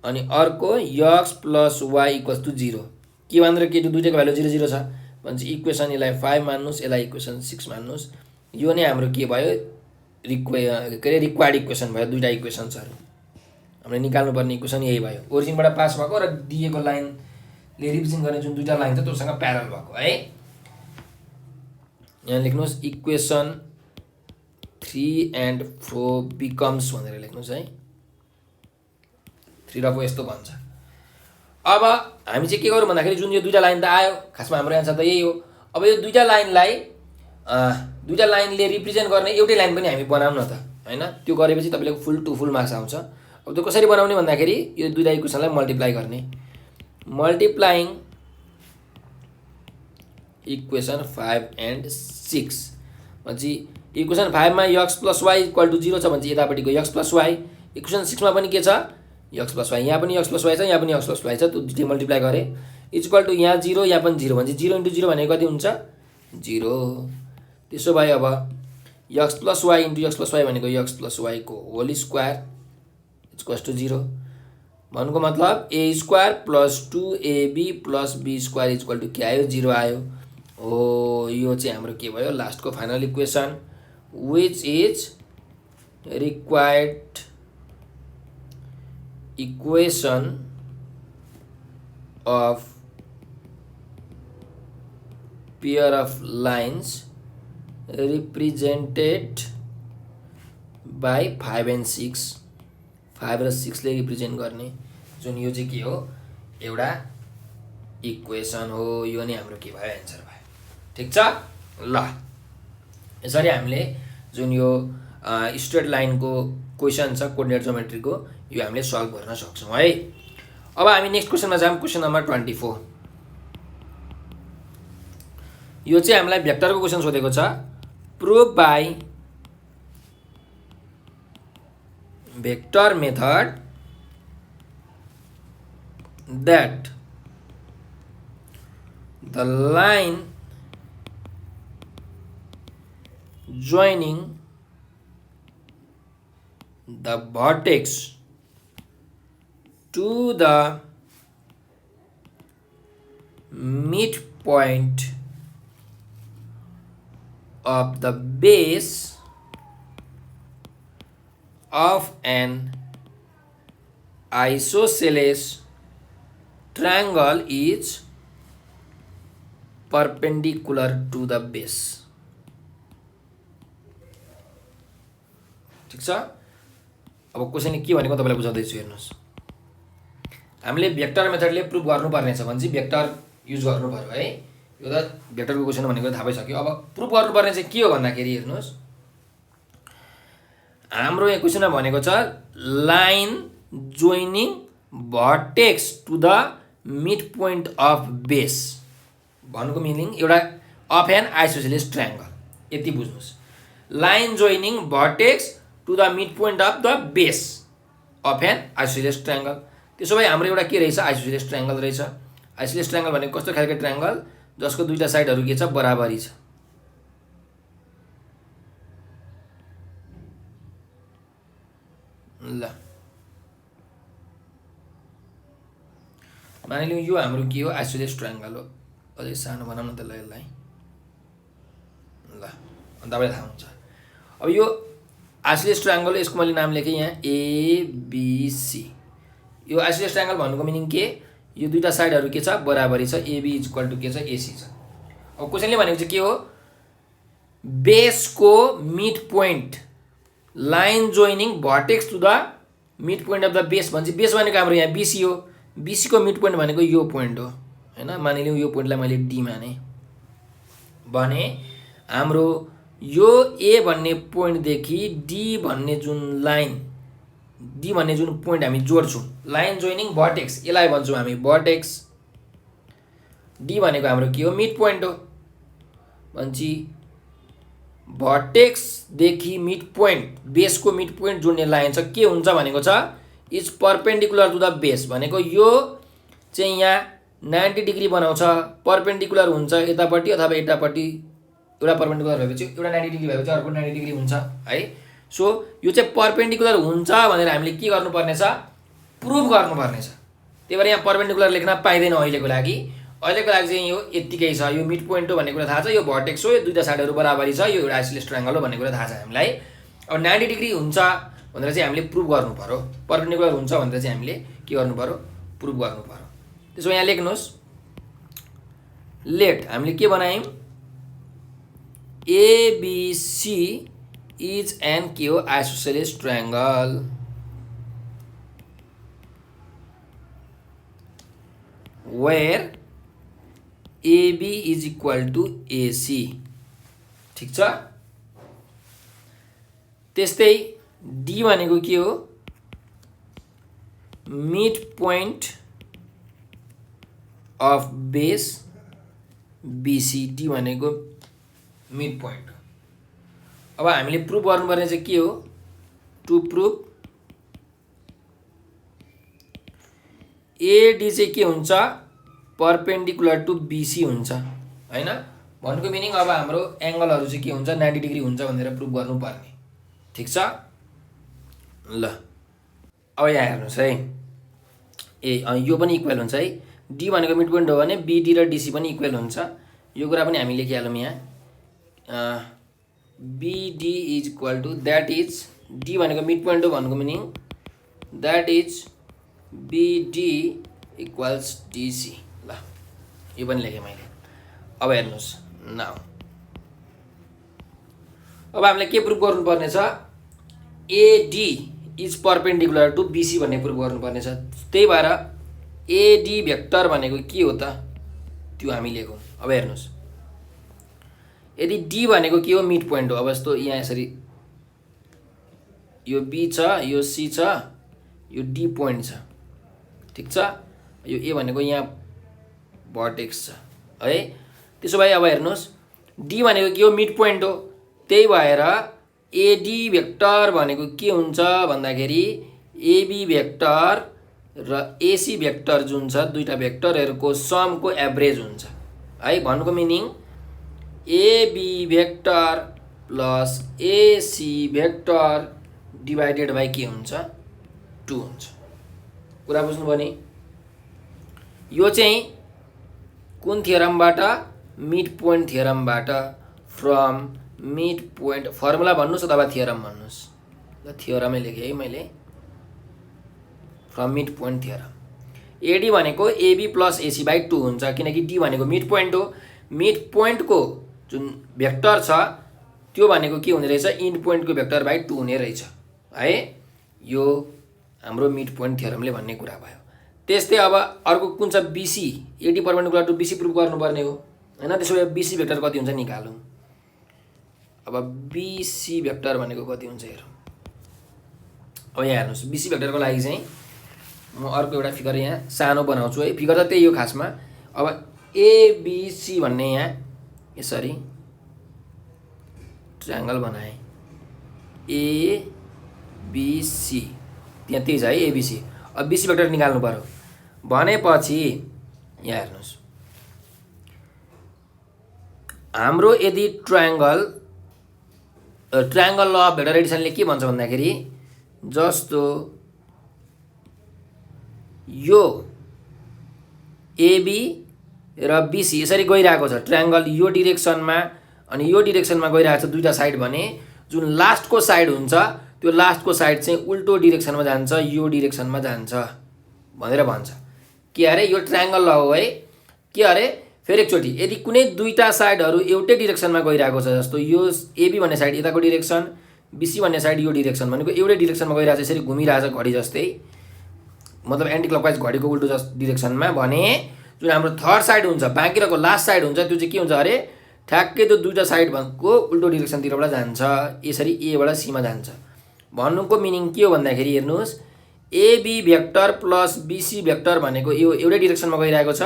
अनि अर्को x + y = 0। k1 र k2 दुईटैको भ्यालु 0 0 छ। भनेपछि इक्वेसन यसलाई 5 मान्नुस्, यसलाई इक्वेसन 6 मान्नुस्। यो नै हाम्रो के भयो, रिक्वायर्ड इक्वेसन भयो। दुईटा इक्वेसन्सहरू हामीले निकाल्नुपर्ने इक्वेसन यही भयो, ओरिजिनबाट पास भएको र दिएको लाइनले रिप्रेजेन्ट गर्ने जुन दुईटा लाइन छ त्योसँग प्यारल भएको है। यहाँ लेख्नुस् इक्वेसन 3 and 4 बिकम्स भनेर लेख्नुस् है। 3 र 4 यस्तो भन्छ। अब हामी चाहिँ के गरौँ भन्दाखेरि जुन यो दुईटा लाइन त आयो, खासमा हाम्रो एन्सर त यही हो। अब यो दुईटा लाइनले रिप्रेजेन्ट गर्ने एउटै लाइन पनि हामी बनाउँ न त हैन। त्यो गरेपछि तपाईले फुल मार्क्स आउँछ। अब त्यो कसरी बनाउने भन्दाखेरि यो दुईटा इक्वेसनलाई मल्टिप्लाई गर्ने, मल्टिप्लाइङ इक्वेसन 5 and 6। भनेपछि इक्वेसन 5 मा x + y = 0 छ भने चाहिँ यतापट्टिको x + y। इक्वेसन 6 मा पनि के छ x + y, यहाँ पनि x + y छ, यहाँ पनि x + y छ, त्यो दुईटै मल्टिप्लाई गरे = यहाँ 0 यहाँ पनि 0 भने चाहिँ 0 × 0 भनेको कति हुन्छ 0। त्यसो भए अब x + y × x + y भनेको x + y को होल स्क्वायर = 0 भन्नुको मतलब a² + 2ab + b² के आयो 0 आयो। हो यो चाहिँ हाम्रो के भयो लास्टको final equation which is required equation of pair of lines represented by 5 and 6। 5 र 6 ले रिप्रेजेन्ट गर्ने जुन यो चाहिँ के हो एउटा इक्वेसन हो। यो नै हाम्रो के भयो एन्सर भयो। ठीक छ ल यसरी हामीले जुन यो स्ट्रेट लाइनको क्वेसन छ कोर्डिनेट ज्योमेट्रीको यो हामीले सल्भ गर्न सक्छौं है। अब हामी नेक्स्ट क्वेसनमा जाम। क्वेसन नम्बर 24 यो चाहिँ हामीलाई भेक्टरको क्वेसन सोधेको छ। Prove by vector method that the line joining the vertex to the midpoint of the base of an isosceles triangle is perpendicular to the base। ठीक छ अब क्वेसन के भनेको तपाईलाई बुझाउँदै छु हेर्नुस्। हामीले भेक्टर मेथडले प्रुभ गर्नुपर्ने छ भने चाहिँ भेक्टर युज गर्नु पर्यो है। यो त भेक्टरको क्वेसन भनेको थाहा भइसक्यो। अब प्रुभ गर्नुपर्ने चाहिँ के हो भन्दाखेरि हेर्नुस् हाम्रो यहाँ क्वेसनमा भनेको छ line joining vertex to the midpoint of base भन्नुको मिनिङ एउटा अफ एन आइसोसेलेस ट्रायंगल यति बुझ्नुस्। Line joining vertex to the midpoint of the base of an isosceles triangle. त्यसो भए हाम्रो एउटा के रहेछ आइसोसेलेस ट्रायंगल रहेछ। आइसोसेलेस ट्रायंगल भनेको कस्तो खालको ट्रायंगल जसको दुईटा साइडहरु के छ बराबरी छ। ल मानिलिउँ यो हाम्रो के हो आइसोसेलेस ट्रायंगल हो। अझै सानो बनाउन त ल यसलाई ल अनि तपाईलाई थाहा हुन्छ। अब यो आइसोसेलेस ट्रायंगल यसको मैले नाम लेखेँ यहाँ एबीसी। यो आइसोसेलेस ट्रायंगल भन्नुको मिनिङ के यो दुईटा साइडहरु के छ बराबरी छ। एबी = के छ एसी छ। अब क्वेशनले भनेको चाहिँ के हो बेसको mid point line joining vertex to the mid point of the base भन्छ। बेस भनेको हाम्रो यहाँ बीसी हो। बीसी को मिड पोइन्ट भनेको यो पोइन्ट हो हैन। मानिलिउँ यो पोइन्टलाई मैले डी माने भने हाम्रो यो ए भन्ने पोइन्ट देखि डी भन्ने जुन लाइन डी भन्ने जुन पोइन्ट हामी जोड्छौं लाइन जोइनिङ भर्टेक्स यसलाई भन्छौं हामी भर्टेक्स। डी भनेको हाम्रो के हो मिड पोइन्ट हो भन्छी भर्टेक्स देखि मिड पोइन्ट बेसको मिड पोइन्ट जोड्ने लाइन छ के हुन्छ भनेको छ is perpendicular to the base भनेको यो चाहिँ यहाँ 90 डिग्री बनाउँछ परपेंडिकुलर हुन्छ यतापट्टि अथवा यतापट्टि एउटा परपेंडिकुलर भएपछि एउटा 90 डिग्री भएपछि अर्को 90 डिग्री हुन्छ है। सो यो चाहिँ परपेंडिकुलर हुन्छ भनेर हामीले के गर्नुपर्ने छ प्रुभ गर्नुपर्ने छ। त्यही भएर यहाँ परपेंडिकुलर लेख्न पाइदैन अहिलेको लागि। अहिलेको लागि चाहिँ यो यतिकै छ। यो मिड पोइन्ट हो भन्ने कुरा थाहा छ। यो भर्टेक्स हो यो दुईटा साइडहरु बराबरी छ। यो एउटा आइसोसेलेस ट्रायंगल हो भन्ने कुरा थाहा छ हामीलाई। अब 90 डिग्री हुन्छ भनेर चाहिँ हामीले प्रुभ गर्नु पर्यो। परपेंडिकुलर हुन्छ भनेर चाहिँ हामीले के गर्नु पर्यो प्रुभ गर्नु पर्यो। त्यसो यहाँ लेख्नुस् लेट हामीले के बनायौं एबीसी इज एन के हो isosceles triangle where AB is equal to AC। ठीक छ। त्यस्तै डी भनेको के हो mid point of base BC. D भनेको मिड पोइन्ट अब हामीले प्रुफ गर्नुपर्ने चाहिँ के हो, टु प्रुफ एडी चाहिँ के हुन्छ, परपेन्डिकुलर टु बीसी हुन्छ हैन। भनेको मिनिङ अब हाम्रो एंगलहरु चाहिँ के हुन्छ, 90 डिग्री हुन्छ भनेर प्रुफ गर्नुपर्ने। ठीक छ ल। अब यहाँ हेर्नुस् है, यो पनि इक्वल हुन्छ है। डी भनेको मिड पोइन्ट हो भने बीडी र डीसी पनि इक्वल हुन्छ। यो कुरा पनि हामी लेखिहालौँ यहाँ। BD is equal to that is, D भनेको मिड पोइन्ट हो भन्नुको meaning that is BD equals DC. ल यो पनि लेखेँ मैले। अब हेर्नुस् नाउ, अब हामीले के प्रुफ गर्नुपर्ने छ, AD is perpendicular to BC भन्ने प्रुफ गर्नुपर्ने छ। त्यही भएर एडी भेक्टर भनेको के हो त त्यो हामी लेखौँ। अब हेर्नुस्, यदि डी भनेको के हो, मिड पोइन्ट हो। अब यस्तो यहाँ यसरी यो बी छ, यो सी छ, यो डी पोइन्ट छ। ठीक छ, यो ए भनेको यहाँ भर्टेक्स छ है। त्यसो भए अब हेर्नुस्, डी भनेको के हो, मिड पोइन्ट हो। त्यही भएर एडी भेक्टर भनेको के हुन्छ भन्दाखेरि एबी भेक्टर र एसी भेक्टर जुन छ, दुईटा भेक्टरहरूको समको एभरेज हुन्छ है। भन्नुको meaning AB vector plus AC vector divided by के हुन्छ, 2 हुन्छ। कुरा बुझ्नुभयो नि। यो चाहिँ कुन थियोरमबाट, मिड पोइन्ट थियोरमबाट। फ्रम मिड पोइन्ट फर्मुला भन्नुस् अथवा थियोरम भन्नुस्। ल थियोरमै लेखेँ है मैले, from mid point theorem. AD भनेको एबी प्लस एसी बाई 2 हुन्छ, किनकि डी भनेको मिड पोइन्ट हो। मिड पोइन्टको जुन भेक्टर छ त्यो भनेको के हुने रहेछ, इन्ड पोइन्टको भेक्टर बाई 2 हुने रहेछ है। यो हाम्रो मिड पोइन्ट थियोरमले भन्ने कुरा भयो। त्यस्तै अब अर्को कुन छ, BC, AD perpendicular to BC proof गर्नुपर्ने हो हैन। त्यसो भए बीसी भेक्टर कति हुन्छ निकालौँ। अब बीसी भेक्टर भनेको कति हुन्छ हेरौँ। अब यहाँ हेर्नुस्, बीसी भेक्टरको लागि चाहिँ म अर्को एउटा फिगर यहाँ सानो बनाउँछु है। फिगर त त्यही हो खासमा। अब एबीसी भन्ने यहाँ यसरी ट्रायंगल बनाएँ, एबीसी, त्यहाँ त्यही छ है एबीसी। अब बीसी भेक्टर निकाल्नु पर्यो भनेपछि यहाँ हेर्नुस्, हाम्रो यदि ट्रायंगल ल अफ भेक्टर एडिसनले के भन्छ भन्दाखेरि, जस्तो यो एबी र बीसी यसरी गइरहेको छ, ट्रायंगल यो डिरेक्सनमा अनि यो डिरेक्सनमा गइरहेको छ दुईटा साइड भने, जुन लास्टको साइड हुन्छ त्यो लास्टको साइड चाहिँ उल्टो डिरेक्सनमा जान्छ, यो डिरेक्सनमा जान्छ भनेर भन्छ। के अरे, यो ट्रायंगल ल हो है। के अरे, फेरि एकचोटि, यदि कुनै दुईटा साइडहरू एउटै डिरेक्सनमा गइरहेको छ, जस्तो यो एबी भन्ने साइड यताको डिरेक्सन, बीसी भन्ने साइड यो डिरेक्सन भनेको एउटै डिरेक्सनमा गइरहेछ, यसरी घुमिरहेछ घडी जस्तै, मतलब एन्टी क्लकवाइज घडीको उल्टो डिरेक्सनमा भने, जुन हाम्रो थर्ड साइड हुन्छ, बाँकी रहेको लास्ट साइड हुन्छ, त्यो चाहिँ के हुन्छ अरे, ठ्याक्कै त्यो दुईटा साइड भनेको उल्टो डिरेक्सनतिरबाट जान्छ, यसरी एबाट सीमा जान्छ। भन्नुको मिनिङ के हो भन्दाखेरि हेर्नुहोस्, AB vector plus BC vector भनेको यो एउटै डिरेक्सनमा गइरहेको छ,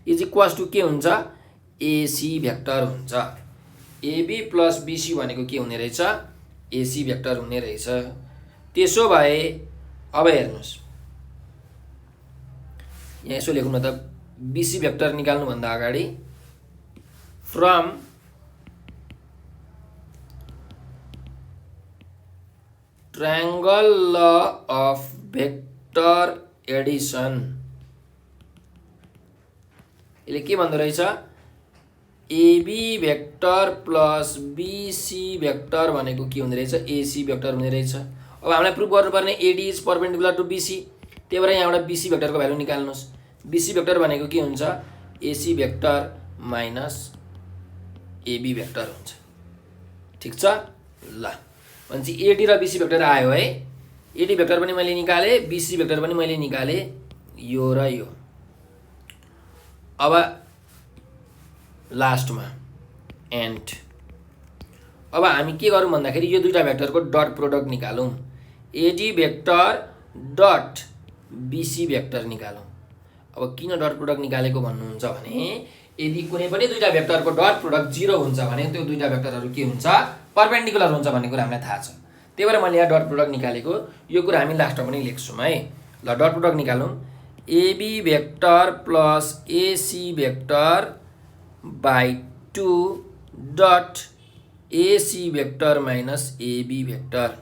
इज इक्वल्स टु के हुन्छ, एसी भेक्टर हुन्छ। एबी प्लस बीसी भनेको के हुने रहेछ, एसी भेक्टर हुने रहेछ। त्यसो भए अब हेर्नुहोस्, यहाँ यसो लेख्नु त, बीसी भेक्टर निकाल्नुभन्दा अगाडि from triangle law of vector addition, यसले के भन्दो रहेछ, AB vector plus BC vector भनेको के हुने रहेछ, एसी भेक्टर हुने रहेछ। अब हामीलाई प्रुफ गर्नुपर्ने AD is perpendicular to BC, त्यही भएर यहाँबाट बीसी भेक्टरको भ्यालु निकाल्नुहोस्। बीसी भेक्टर भनेको के हुन्छ, AC vector minus AB vector हुन्छ। ठिक छ ल। भनेपछि एडी र बीसी भेक्टर आयो है। एडी भेक्टर पनि मैले निकालेँ, बीसी भेक्टर पनि मैले निकालेँ, यो र यो। अब लास्टमा एन्ड, अब हामी के गरौँ भन्दाखेरि यो दुईटा भेक्टरको डट प्रोडक्ट निकालौँ। AD vector dot BC vector निकालौँ। अब किन डट प्रोडक्ट निकालेको भन्नुहुन्छ भने, यदि कुनै पनि दुईटा भेक्टरको डट प्रोडक्ट 0 हुन्छ भने त्यो दुईटा भेक्टरहरू के हुन्छ, परपेन्डिकुलर हुन्छ भन्ने कुरा हामीलाई थाहा छ। त्यही भएर मैले यहाँ डट प्रोडक्ट निकालेको। यो कुरा हामी लास्टमा पनि लेख्छौँ है। ल डट प्रोडक्ट निकालौँ। AB vector plus AC vector by 2 dot AC vector minus AB vector.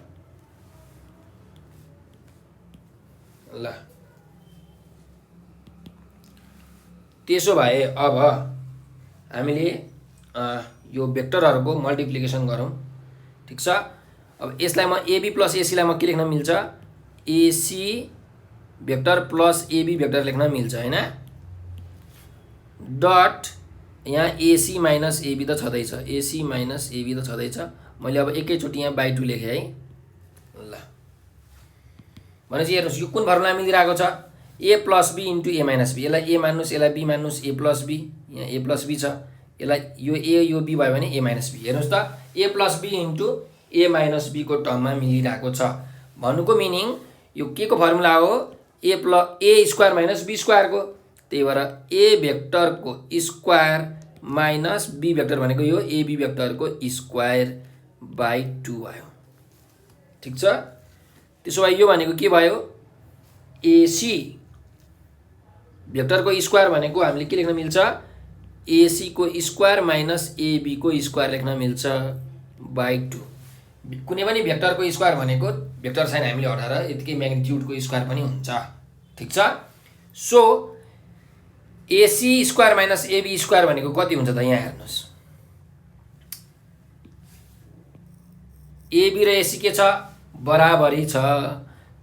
ल त्यसो भए अब हामीले यो भेक्टरहरूको मल्टिप्लिकेसन गरौँ। ठिक छ। अब यसलाई म एबी प्लस एसीलाई म के लेख्न मिल्छ, AC vector plus AB vector लेख्न मिल्छ हैन। डट यहाँ एसी माइनस एबी त छँदैछ, एसी माइनस एबी त छँदैछ। मैले अब एकैचोटि यहाँ बाई 2 लेखेँ है। ल भनेपछि हेर्नुहोस् यो कुन फर्मुला मिलिरहेको छ, A plus B into A minus B. यसलाई ए मान्नुहोस्, यसलाई बी मान्नुहोस्, ए प्लस बी, यहाँ ए प्लस बी छ। यसलाई यो ए यो बी भयो भने ए माइनस बी। हेर्नुहोस् त A plus B into A minus B को टर्ममा मिलिरहेको छ। भन्नुको मिनिङ यो के को फर्मुला हो, ए स्क्वायर माइनस बी स्क्वायरको। त्यही भएर ए भेक्टरको स्क्वायर माइनस बी भेक्टर भनेको यो एबी भेक्टरको स्क्वायर बाई 2 आयो। ठिक छ। त्यसो भए यो भनेको के भयो, एसी भेक्टरको स्क्वायर भनेको हामीले के लेख्न मिल्छ, एसी को स्क्वायर माइनस एबी को स्क्वायर लेख्न मिल्छ बाई 2। कुनै पनि भेक्टरको स्क्वायर भनेको भेक्टर साइन हामीले हटाएर यतिकै म्याग्निट्युडको स्क्वायर पनि हुन्छ। ठिक छ। So AC square minus AB square भनेको कति हुन्छ त, यहाँ हेर्नुहोस्। एबी र एसी के छ, बराबरी छ।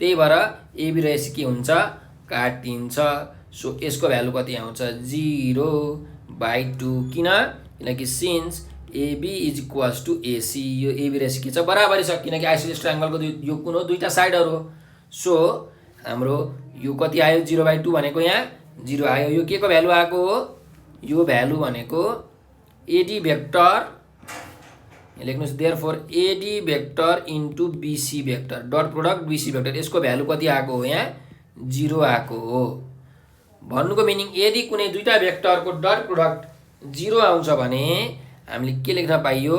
त्यही भएर एबी र एसी के हुन्छ, काटिन्छ। सो यसको भ्यालु कति आउँछ, 0 बाई 2। किनकि since AB is equals to AC, यो एबी र एसी के छ, बराबरी छ। किनकि आइसोसेलेस ट्रायंगलको यो कुन हो, दुईटा साइडहरु हो। सो हाम्रो यो कति आयो, 0 बाई 2 भनेको यहाँ 0 आयो। यो के को भ्यालु आएको हो, यो भ्यालु भनेको एडी भेक्टर, लेख्नुस् therefore AD vector into BC vector dot product BC vector, यसको भ्यालु कति आएको हो, यहाँ 0 आएको हो। भन्नुको मिनिङ यदि कुनै दुईटा भेक्टरको डट प्रोडक्ट 0 आउँछ भने हामीले के लेख्न पाइयो,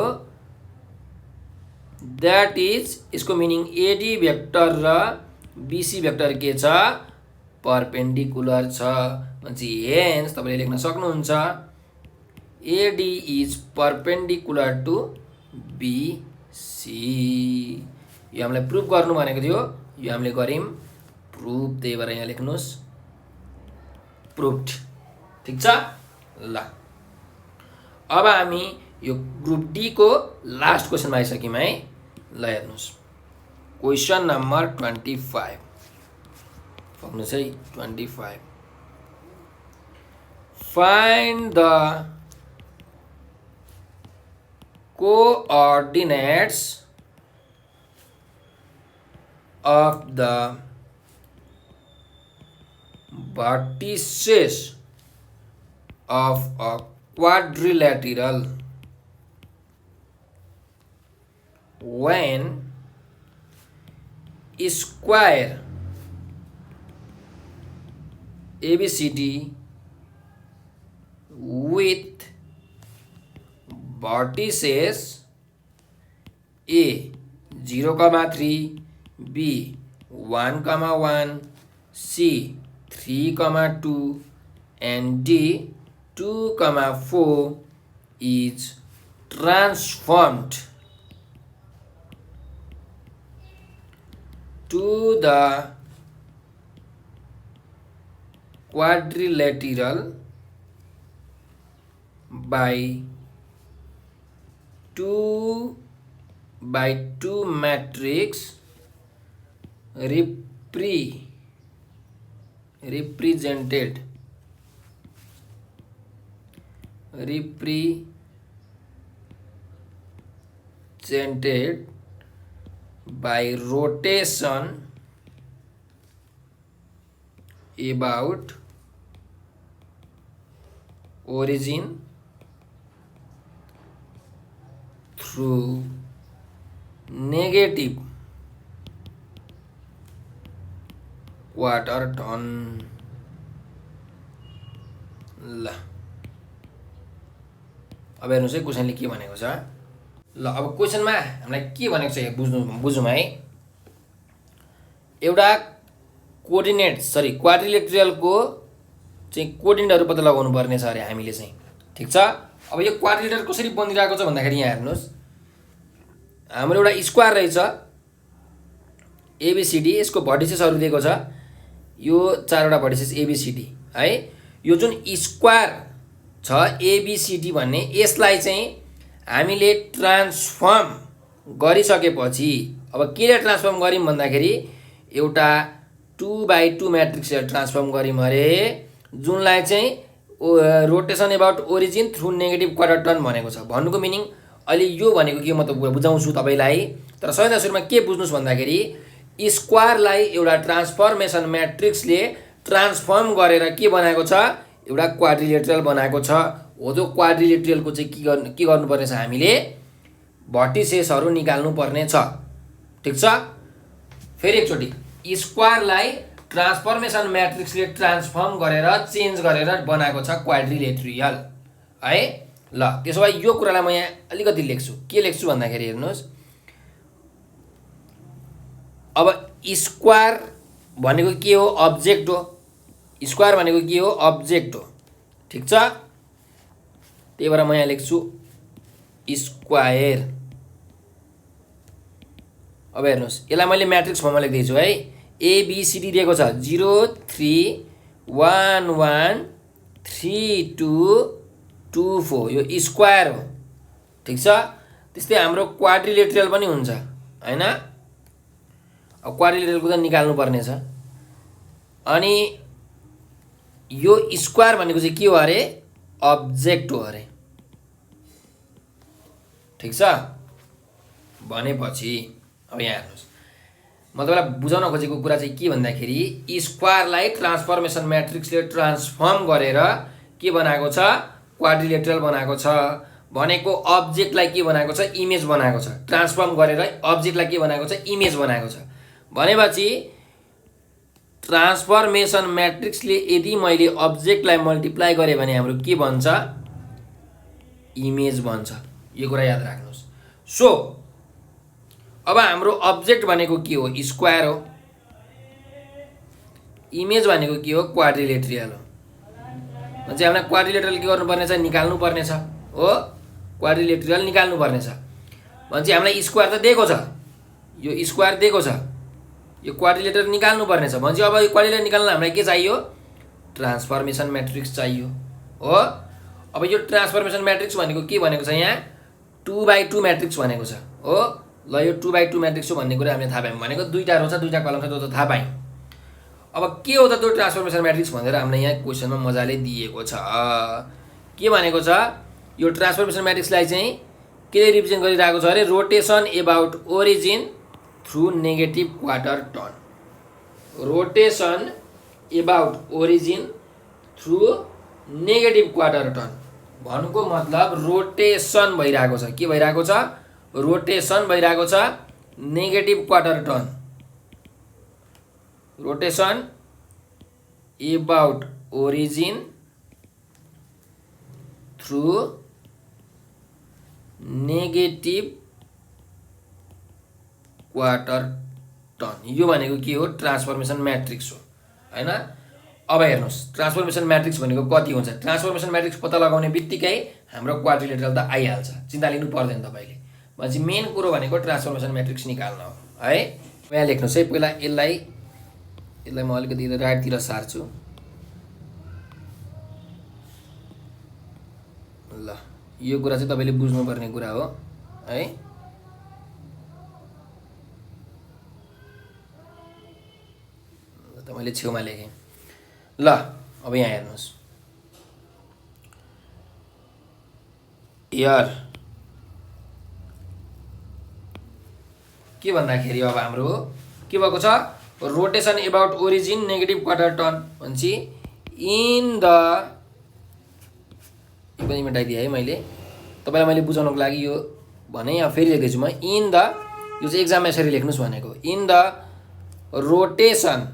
दैट इज, यसको मिनिङ एडी भेक्टर र बीसी भेक्टर के छ, परपेन्डिकुलर छ। भनेपछि हेन्स तपाईले लेख्न सक्नुहुन्छ AD is perpendicular to BC. यो हामीलाई प्रुफ गर्नु भनेको थियो, यो हामीले गर्यौं प्रुफ। त्यही भएर यहाँ लेख्नुस् प्रुफ्ड। ठीक छ। ल अब हामी यो ग्रुप डी को लास्ट क्वेशनमा आइसक्यौं है। ल हेर्नुस् क्वेशन नम्बर 25 पक्नुस् है। 25 find the coordinates of the vertices of a quadrilateral when square ABCD with vertices A 0,3, B 1,1, C 3,2 and D 2,4 is transformed to the quadrilateral by 2/2 matrix represented by rotation about origin through negative quarter turn। ल अब हेर्नुस् है क्वेशनले के भनेको छ। ल अब क्वेसनमा हामीलाई के भनेको छ यहाँ बुझौँ है। एउटा क्वाड्रिलेटरलको चाहिँ कोअर्डिनेटहरू पत्ता लगाउनु पर्ने छ अरे हामीले चाहिँ। ठिक छ, अब यो क्वाड्रिलेटर कसरी बनिरहेको छ भन्दाखेरि यहाँ हेर्नुहोस्, हाम्रो एउटा स्क्वायर रहेछ एबीसीडी, यसको भर्टिसेसहरू दिएको छ, यो 4वटा भर्टिसेस एबीसीडी है। यो जुन स्क्वायर छ एबीसीडी भन्ने, यसलाई चाहिँ हामीले ट्रान्सफर्म गरिसकेपछि अब केले ट्रान्सफर्म गऱ्यौँ भन्दाखेरि एउटा 2/2 म्याट्रिक्सलाई ट्रान्सफर्म गऱ्यौँ अरे, जुनलाई चाहिँ rotation about origin through negative quarter turn भनेको छ। भन्नुको मिनिङ अहिले यो भनेको के म त बुझाउँछु तपाईँलाई, तर सबैभन्दा सुरुमा के बुझ्नुहोस् भन्दाखेरि स्क्वायरलाई एउटा ट्रान्सफर्मेसन म्याट्रिक्सले ट्रान्सफर्म गरेर के बनाएको छ, एउटा क्वाड्रिलेटरल बनाएको छ। हो त्यो क्वाड्रिलेटरलको चाहिँ के गर्नुपर्ने छ, हामीले भर्टिसेसहरू निकाल्नु पर्ने छ। ठिक छ, फेरि एकचोटि स्क्वायरलाई ट्रान्सफर्मेसन म्याट्रिक्सले ट्रान्सफर्म गरेर चेन्ज गरेर बनाएको छ क्वाड्रिलेटरल है। ल त्यसो भए यो कुरालाई म यहाँ अलिकति लेख्छु, के लेख्छु भन्दाखेरि हेर्नुहोस्, अब स्क्वायर भनेको के हो, अब्जेक्ट हो। स्क्वायर भनेको के हो, अब्जेक्ट हो। ठिक छ, त्यही भएर म यहाँ लेख्छु स्क्वायर। अब हेर्नुहोस्, यसलाई मैले म्याट्रिक्स फर्ममा लेख्दैछु है। एबीसीडी दिएको छ 0 3 1 1 3 2 2 4, यो स्क्वायर हो। ठिक छ, त्यस्तै हाम्रो क्वाड्रिलेटरल पनि हुन्छ हैन। अब क्वाड्रिलेटरलको त निकाल्नु पर्ने छ, अनि यो स्क्वायर भनेको चाहिँ के हो अरे, अब्जेक्ट हो अरे। ठिक छ, भनेपछि अब यहाँ हेर्नुहोस्, म तपाईँलाई बुझाउन खोजेको कुरा चाहिँ के भन्दाखेरि स्क्वायरलाई ट्रान्सफर्मेसन म्याट्रिक्सले ट्रान्सफर्म गरेर के बनाएको छ, क्वाड्रिलेटरल बनाएको छ। भनेको अब्जेक्टलाई के बनाएको छ, इमेज बनाएको छ। ट्रान्सफर्म गरेर अब्जेक्टलाई के बनाएको छ, इमेज बनाएको छ। भनेपछि ट्रान्सफर्मेसन म्याट्रिक्सले यदि मैले अब्जेक्टलाई मल्टिप्लाई गरेँ भने हाम्रो के भन्छ, इमेज भन्छ। यो कुरा याद राख्नुहोस्। सो अब हाम्रो अब्जेक्ट भनेको के हो, स्क्वायर हो। इमेज भनेको के हो, क्वाड्रिलेटरल हो। भने चाहिँ हामीलाई क्वाड्रिलेटरल के गर्नुपर्ने छ, निकाल्नु पर्ने छ हो। क्वाड्रिलेटरल निकाल्नु पर्ने छ भने चाहिँ हामीलाई स्क्वायर त दिएको छ, यो स्क्वायर दिएको छ, यो क्वाड्रिलेटरल निकाल्नु पर्ने छ भने चाहिँ अब यो क्वाड्रिलेटरल निकाल्न हामीलाई के चाहियो, ट्रान्सफर्मेसन म्याट्रिक्स चाहियो हो। अब यो ट्रान्सफर्मेसन म्याट्रिक्स भनेको के भनेको छ, यहाँ 2/2 म्याट्रिक्स भनेको छ हो। ल यो 2/2 म्याट्रिक्स हो भन्ने कुरा हामीले थाहा पायौँ। भनेको दुईवटा रो छ, दुईवटा कलम छ, त्यो त थाहा पायौँ। अब के हो त त्यो ट्रान्सफर्मेसन म्याट्रिक्स भनेर हामीलाई यहाँ क्वेसनमा मजाले दिएको छ। के भनेको छ, यो ट्रान्सफर्मेसन म्याट्रिक्सलाई चाहिँ के रिप्रेजेन्ट गरिरहेको छ अरे, rotation about origin through negative quarter turn. Rotation about origin through negative quarter turn भन्नुको मतलब रोटेसन भइरहेको छ। के भइरहेको छ, रोटेसन भइरहेको छ, negative quarter turn. Rotation about origin through negative quarter turn. यो भनेको के हो, ट्रान्सफर्मेसन म्याट्रिक्स हो हैन। अब हेर्नुहोस्, ट्रान्सफर्मेसन म्याट्रिक्स भनेको कति हुन्छ। ट्रान्सफर्मेसन म्याट्रिक्स पत्ता लगाउने बित्तिकै हाम्रो क्वाड्रिलेटरल त आइहाल्छ, चिन्ता लिनु पर्दैन तपाईँले। भनेपछि मेन कुरो भनेको ट्रान्सफर्मेसन म्याट्रिक्स निकाल्न हो है। यहाँ लेख्नुहोस् है, पहिला यसलाई म अलिकति राइटतिर सार्छु। ल यो कुरा चाहिँ तपाईँले बुझ्नुपर्ने कुरा हो है। त मैले छेउमा लेखेँ। ल अब यहाँ हेर्नुहोस्, यार के भन्दाखेरि अब हाम्रो के भएको छ, rotation about origin negative quarter turn भनेपछि इन द, यो पनि मेटाइदिएँ है मैले तपाईँलाई, मैले बुझाउनको लागि यो भने यहाँ फेरि लेख्दैछु म। इन द, यो चाहिँ एक्जाममा यसरी लेख्नुहोस् भनेको, in the rotation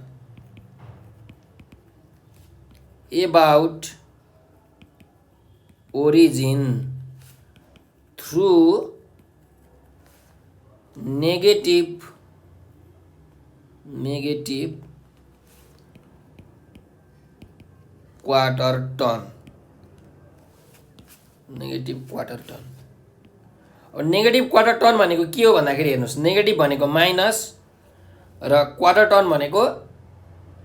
about origin through negative quarter turn. अब नेगेटिभ क्वार्टर टर्न भनेको के हो भन्दाखेरि हेर्नुहोस्, नेगेटिभ भनेको माइनस र क्वार्टर टर्न भनेको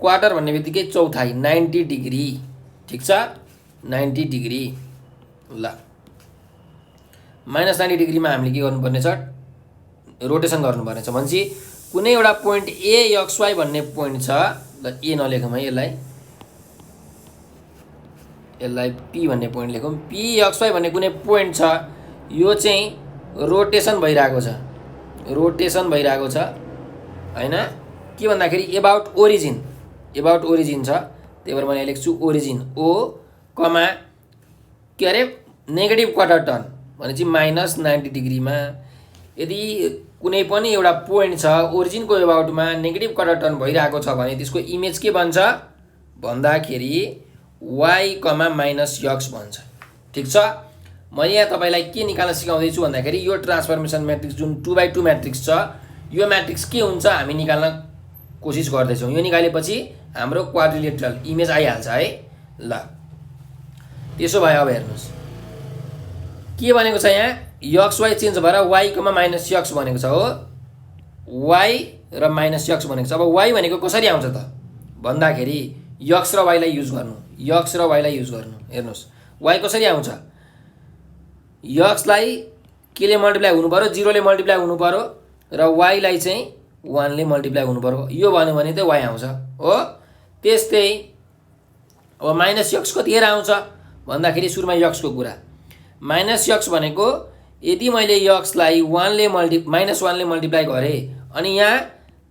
क्वार्टर भन्ने बित्तिकै चौथाइ 90 डिग्री। ठिक छ, 90 डिग्री। ल माइनस 90 डिग्रीमा हामीले के गर्नुपर्ने छ, रोटेसन गर्नुपर्ने छ। भनेपछि कुनै एउटा पोइन्ट ए एक्स वाई भन्ने पोइन्ट छ, ल ए नलेखौँ है, यसलाई पी भन्ने पोइन्ट लेखौँ। पी एक्स वाई भन्ने कुनै पोइन्ट छ, यो चाहिँ रोटेसन भइरहेको छ हैन। के भन्दाखेरि एबाउट ओरिजिन छ, त्यही भएर मैले लेख्छु ओरिजिन ओ कमा के अरे नेगेटिभ क्वार्टर टर्न भनेपछि माइनस 90 डिग्रीमा। यदि कुनै पनि एउटा पोइन्ट छ ओरिजिनको एबाउटमा नेगेटिभ क्वार्टर टर्न भइरहेको छ भने त्यसको इमेज के बन्छ भन्दाखेरि y कमा माइनस x भन्छ। ठिक छ, म यहाँ तपाईलाई के निकाल्न सिकाउँदैछु भन्दाखेरि यो ट्रान्सफर्मेसन म्याट्रिक्स जुन 2/2 म्याट्रिक्स छ, यो म्याट्रिक्स के हुन्छ हामी निकाल्न कोसिस गर्दैछौँ। यो निकालेपछि हाम्रो क्वाड्रिलेटरल इमेज आइहाल्छ है। ल त्यसो भए अब हेर्नुहोस् के भनेको छ यहाँ, एक्स वाई चेन्ज भएर y कमा माइनस x भनेको छ हो, y र माइनस x भनेको छ। अब y भनेको कसरी आउँछ त भन्दाखेरि x र y लाई युज गर्नु, हेर्नुहोस् y कसरी आउँछ, x लाई केले मल्टिप्लाई हुनु पर्यो, 0 ले मल्टिप्लाई हुनु पर्यो र y लाई चाहिँ 1 ले मल्टिप्लाई हुनु पर्यो। यो भन्यो भने त y आउँछ हो। त्यस्तै अब माइनस x कतिखेर आउँछ भन्दाखेरि सुरुमा x को कुरा, माइनस x भनेको यदि मैले x लाई माइनस 1 ले मल्टिप्लाई गरेँ अनि यहाँ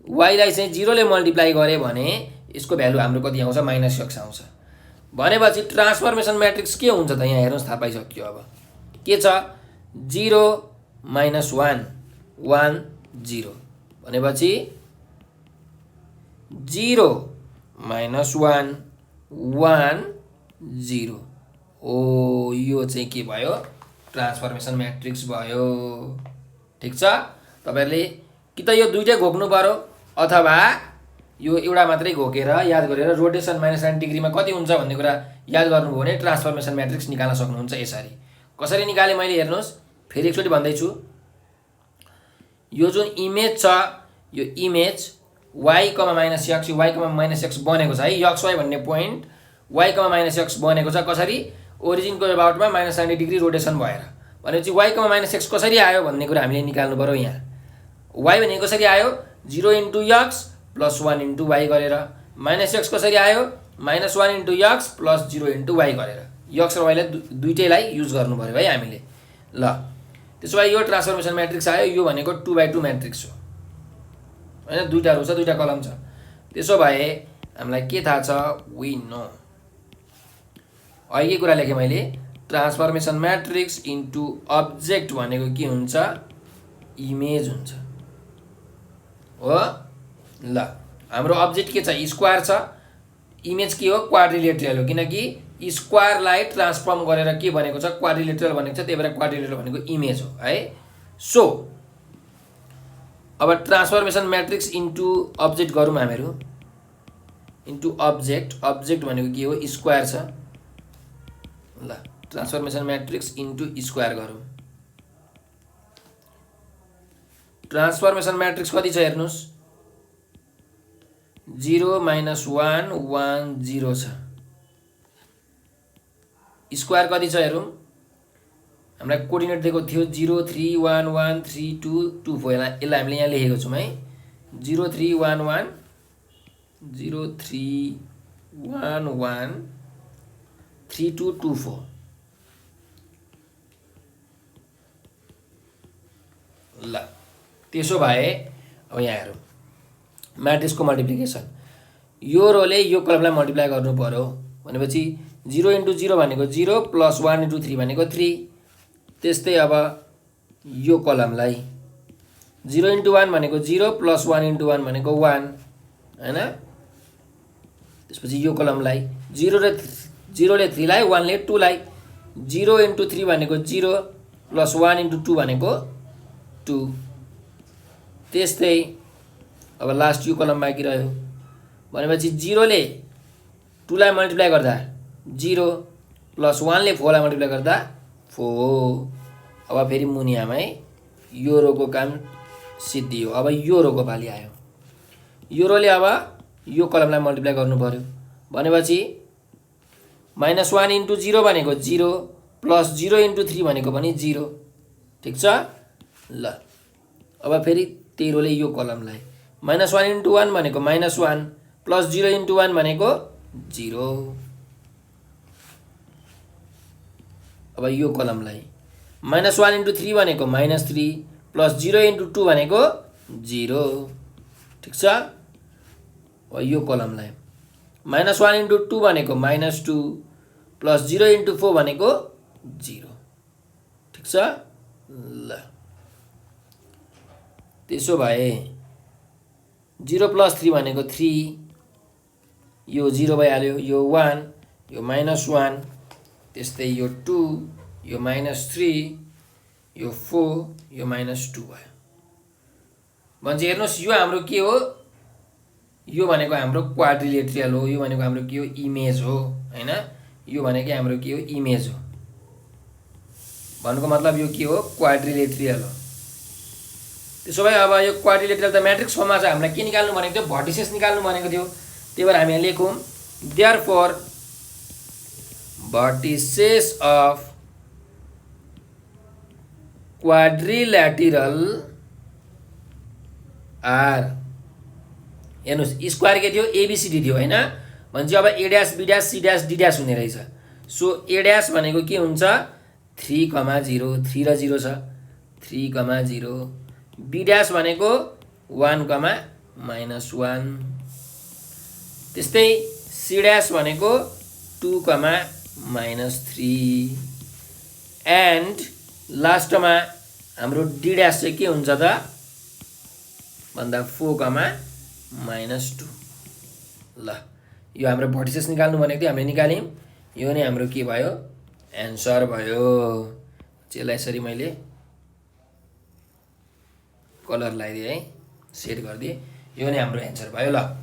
y लाई चाहिँ 0 ले मल्टिप्लाई गरेँ भने यसको भ्यालु हाम्रो कति आउँछ, माइनस x आउँछ। भनेपछि ट्रान्सफर्मेसन म्याट्रिक्स के हुन्छ त यहाँ हेर्नुहोस्, थाहा पाइसक्यो। अब के छ 0 माइनस 1 1 0 भनेपछि 0 माइनस 1 1 0 ओ यो चाहिँ के भयो, ट्रान्सफर्मेसन म्याट्रिक्स भयो। ठिक छ, तपाईहरुले कि त यो दुईटै घोक्नु पर्यो अथवा यो एउटा मात्रै घोकेर याद गरेर रोटेसन माइनस 90 डिग्रीमा कति हुन्छ भन्ने कुरा याद गर्नुभयो भने ट्रान्सफर्मेसन म्याट्रिक्स निकाल्न सक्नुहुन्छ। यसरी कसरी निकाले मैले हेर्नुहोस्, फेरि एकचोटि भन्दैछु। यो जुन इमेज छ, यो image y comma minus x, y comma minus x बनेको छ है, एक्स वाई भन्ने point y comma minus x बनेको छ। कसरी, ओरिजिनको एबाउटमा माइनस 90 डिग्री रोटेसन भएर। भनेपछि y कमा माइनस x कसरी आयो भन्ने कुरा हामीले निकाल्नु पर्यो। यहाँ y भनेको कसरी आयो, 0 into x plus 1 into y गरेर, माइनस x कसरी आयो, minus 1 into x plus 0 into y गरेर। x र y लाई दुईटैलाई युज गर्नु पर्यो है हामीले। ल त्यसो भए यो ट्रान्सफर्मेसन म्याट्रिक्स आयो। यो भनेको 2/2 म्याट्रिक्स हो हैन, दुईटा रो छ, दुईटा कलम छ। त्यसो भए हामीलाई के थाहा छ, वी नो अघिकै कुरा लेखेँ मैले, ट्रान्सफर्मेसन म्याट्रिक्स इन्टु अब्जेक्ट भनेको के हुन्छ, इमेज हुन्छ हो। ल हाम्रो अब्जेक्ट के छ, स्क्वायर छ, इमेज के हो, क्वाड्रिलेटरल हो। किनकि स्क्वायरलाई ट्रान्सफर्म गरेर के बनेको छ, क्वाड्रिलेटरल बनेको छ, त्यही भएर क्वाड्रिलेटरल भनेको इमेज हो है। सो अब ट्रान्सफर्मेसन म्याट्रिक्स इन्टु अब्जेक्ट गरौँ हामीहरू। इन्टु अब्जेक्ट भनेको के हो, स्क्वायर छ। ल ट्रान्सफर्मेसन म्याट्रिक्स इन्टु स्क्वायर गरौँ। ट्रान्सफर्मेसन म्याट्रिक्स कति छ हेर्नुहोस्, 0 माइनस 1 1 0 छ। स्क्वायर कति छ हेरौँ, हामीलाई कोअर्डिनेट दिएको थियो 0 3 1 1 3 2 2 4। यसलाई हामीले यहाँ लेखेको छौँ है, 0 3 1 1 0 3 1 1 3 2 2 4। ल त्यसो भए अब यहाँ हेरौँ म्याट्रिक्सको मल्टिप्लिकेसन। यो रोले यो कलमलाई मल्टिप्लाई गर्नु पर्यो भनेपछि 0 इन्टु 0 भनेको 0 प्लस 1 इन्टु 3 भनेको 3। त्यस्तै अब यो कलमलाई 0 इन्टु 1 भनेको 0 प्लस 1 इन्टु 1 भनेको 1 हैन। त्यसपछि यो कलमलाई 0 ले 3 लाई, 1 ले 2 लाई, 0 इन्टु 3 भनेको 0 प्लस 1 इन्टु 2 भनेको 2। त्यस्तै अब लास्ट यो कलम बाँकी रह्यो भनेपछि 0 ले 2 लाई मल्टिप्लाई गर्दा 0 प्लस 1 ले 4 लाई मल्टिप्लाई गर्दा 4। अब फेरि मुनियामै यो रोको काम सिद्धियो। अब यो रोको पाली आयो। यो रोले अब यो कलमलाई मल्टिप्लाई गर्नु पर्यो भनेपछि -1 इन्टु 0 भनेको 0 प्लस 0 इन्टु 3 भनेको पनि 0। ठिक छ ल। अब फेरि त्यही रोले यो कलमलाई -1 इन्टु 1 भनेको -1 प्लस 0 इन्टु 1 भनेको 0। अब यो कलमलाई -1 इन्टु 3 भनेको -3 प्लस 0 इन्टु 2 भनेको 0। ठिक छ। अब यो कलमलाई -1 इन्टु 2 भनेको -2 प्लस 0 इन्टु 4 भनेको 0। ठिक छ ल। त्यसो भए 0 प्लस 3 भनेको 3, यो 0 भइहाल्यो, यो 1, यो -1, त्यस्तै यो 2, यो -3, यो 4, यो -2 भयो। भन्छ हेर्नुहोस् यो हाम्रो के हो, यो भनेको हाम्रो क्वाड्रिलेटरल हो, यो भनेको हाम्रो के हो इमेज हो हैन। यो भनेको हाम्रो के हो इमेज हो भन्नुको मतलब यो के हो क्वाड्रिलेटरल हो। त्यसो भए अब यो क्वाड्रिलेटरल त म्याट्रिक्स फर्ममा चाहिँ हामीलाई के निकाल्नु भनेको थियो भर्टिसेस निकाल्नु भनेको थियो। त्यही भएर हामी यहाँ लेखौँ therefore vertices of quadrilateral are. हेर्नुहोस् स्क्वायर के थियो एबीसीडी थियो हैन। भनेपछि अब A dash B dash C dash D dash हुने रहेछ। सो ए ड्यास भनेको के हुन्छ 3, 0, 3 र 0 छ 3, 0। बी ड्यास भनेको 1, -1। त्यस्तै सी ड्यास भनेको 2, -3 एन्ड लास्टमा हाम्रो डी ड्यास चाहिँ के हुन्छ त भन्दा 4, -2। ल यो हाम्रो भर्टिसेस निकाल्नु भनेको थियो हामीले निकाल्यौँ। यो नै हाम्रो के भयो एन्सर भयो। यसलाई यसरी मैले कलर लगाइदिएँ है, सेट गरिदिएँ। यो नै हाम्रो एन्सर भयो। ल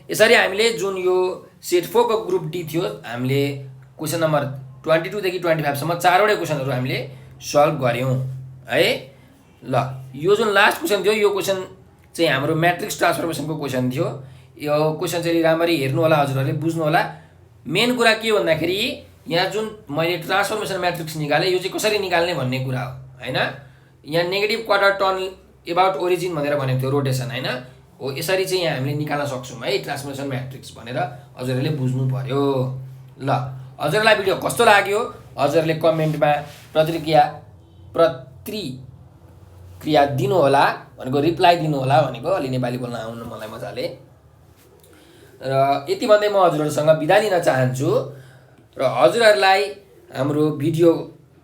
यसरी हामीले जुन यो सेट 4 को ग्रुप डी थियो हामीले क्वेसन नम्बर 22 देखि 25 सम्म 4वटै क्वेसनहरू हामीले सल्भ गऱ्यौँ है। ल यो जुन लास्ट क्वेसन थियो यो क्वेसन चाहिँ हाम्रो म्याट्रिक्स ट्रान्सफर्मेसनको क्वेसन थियो। यो क्वेसन चाहिँ राम्ररी हेर्नु होला हजुरहरूले बुझ्नु होला। मेन कुरा के भन्दाखेरि यहाँ जुन मैले ट्रान्सफर्मेसन म्याट्रिक्स निकालेँ यो चाहिँ कसरी निकाल्ने भन्ने कुरा हो हैन। यहाँ negative quarter turn about origin भनेर भनेको थियो रोटेसन हैन। हो यसरी चाहिँ यहाँ हामीले निकाल्न सक्छौँ है ट्रान्सफर्मेसन म्याट्रिक्स भनेर हजुरहरूले बुझ्नु पर्यो। ल हजुरलाई भिडियो कस्तो लाग्यो हजुरहरूले कमेन्टमा प्रतिक्रिया दिनु होला भनेको रिप्लाई दिनु होला भनेको। अलि नेपाली बोल्न आउनु मलाई मजाले। र यति भन्दै म हजुरहरूसँग बिदा लिन चाहन्छु। र हजुरहरूलाई हाम्रो भिडियो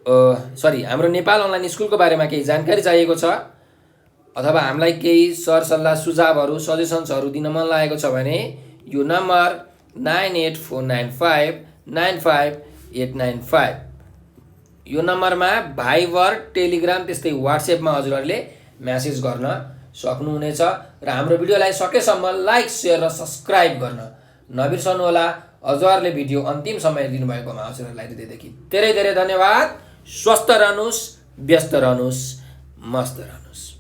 हाम्रो नेपाल अनलाइन स्कुलको बारेमा केही जानकारी चाहिएको छ अथवा हामीलाई केही सरसल्लाह सुझावहरू सजेसन्सहरू दिन मन लागेको छ भने यो नम्बर 9849595895 यो नम्बरमा भाइबर टेलिग्राम त्यस्तै व्हाट्सएपमा हजुरहरूले म्यासेज गर्न सक्नुहुनेछ। र हाम्रो भिडियोलाई सकेसम्म लाइक सेयर र सब्सक्राइब गर्न नबिर्सनु होला। हजुरहरूले भिडियो अन्तिम समय दिनुभएकोमा हजुरहरूलाई हृदयदेखि धेरै धेरै धन्यवाद। स्वस्थ रहनुहोस्, व्यस्त रहनुहोस्, मस्त रहनुहोस्।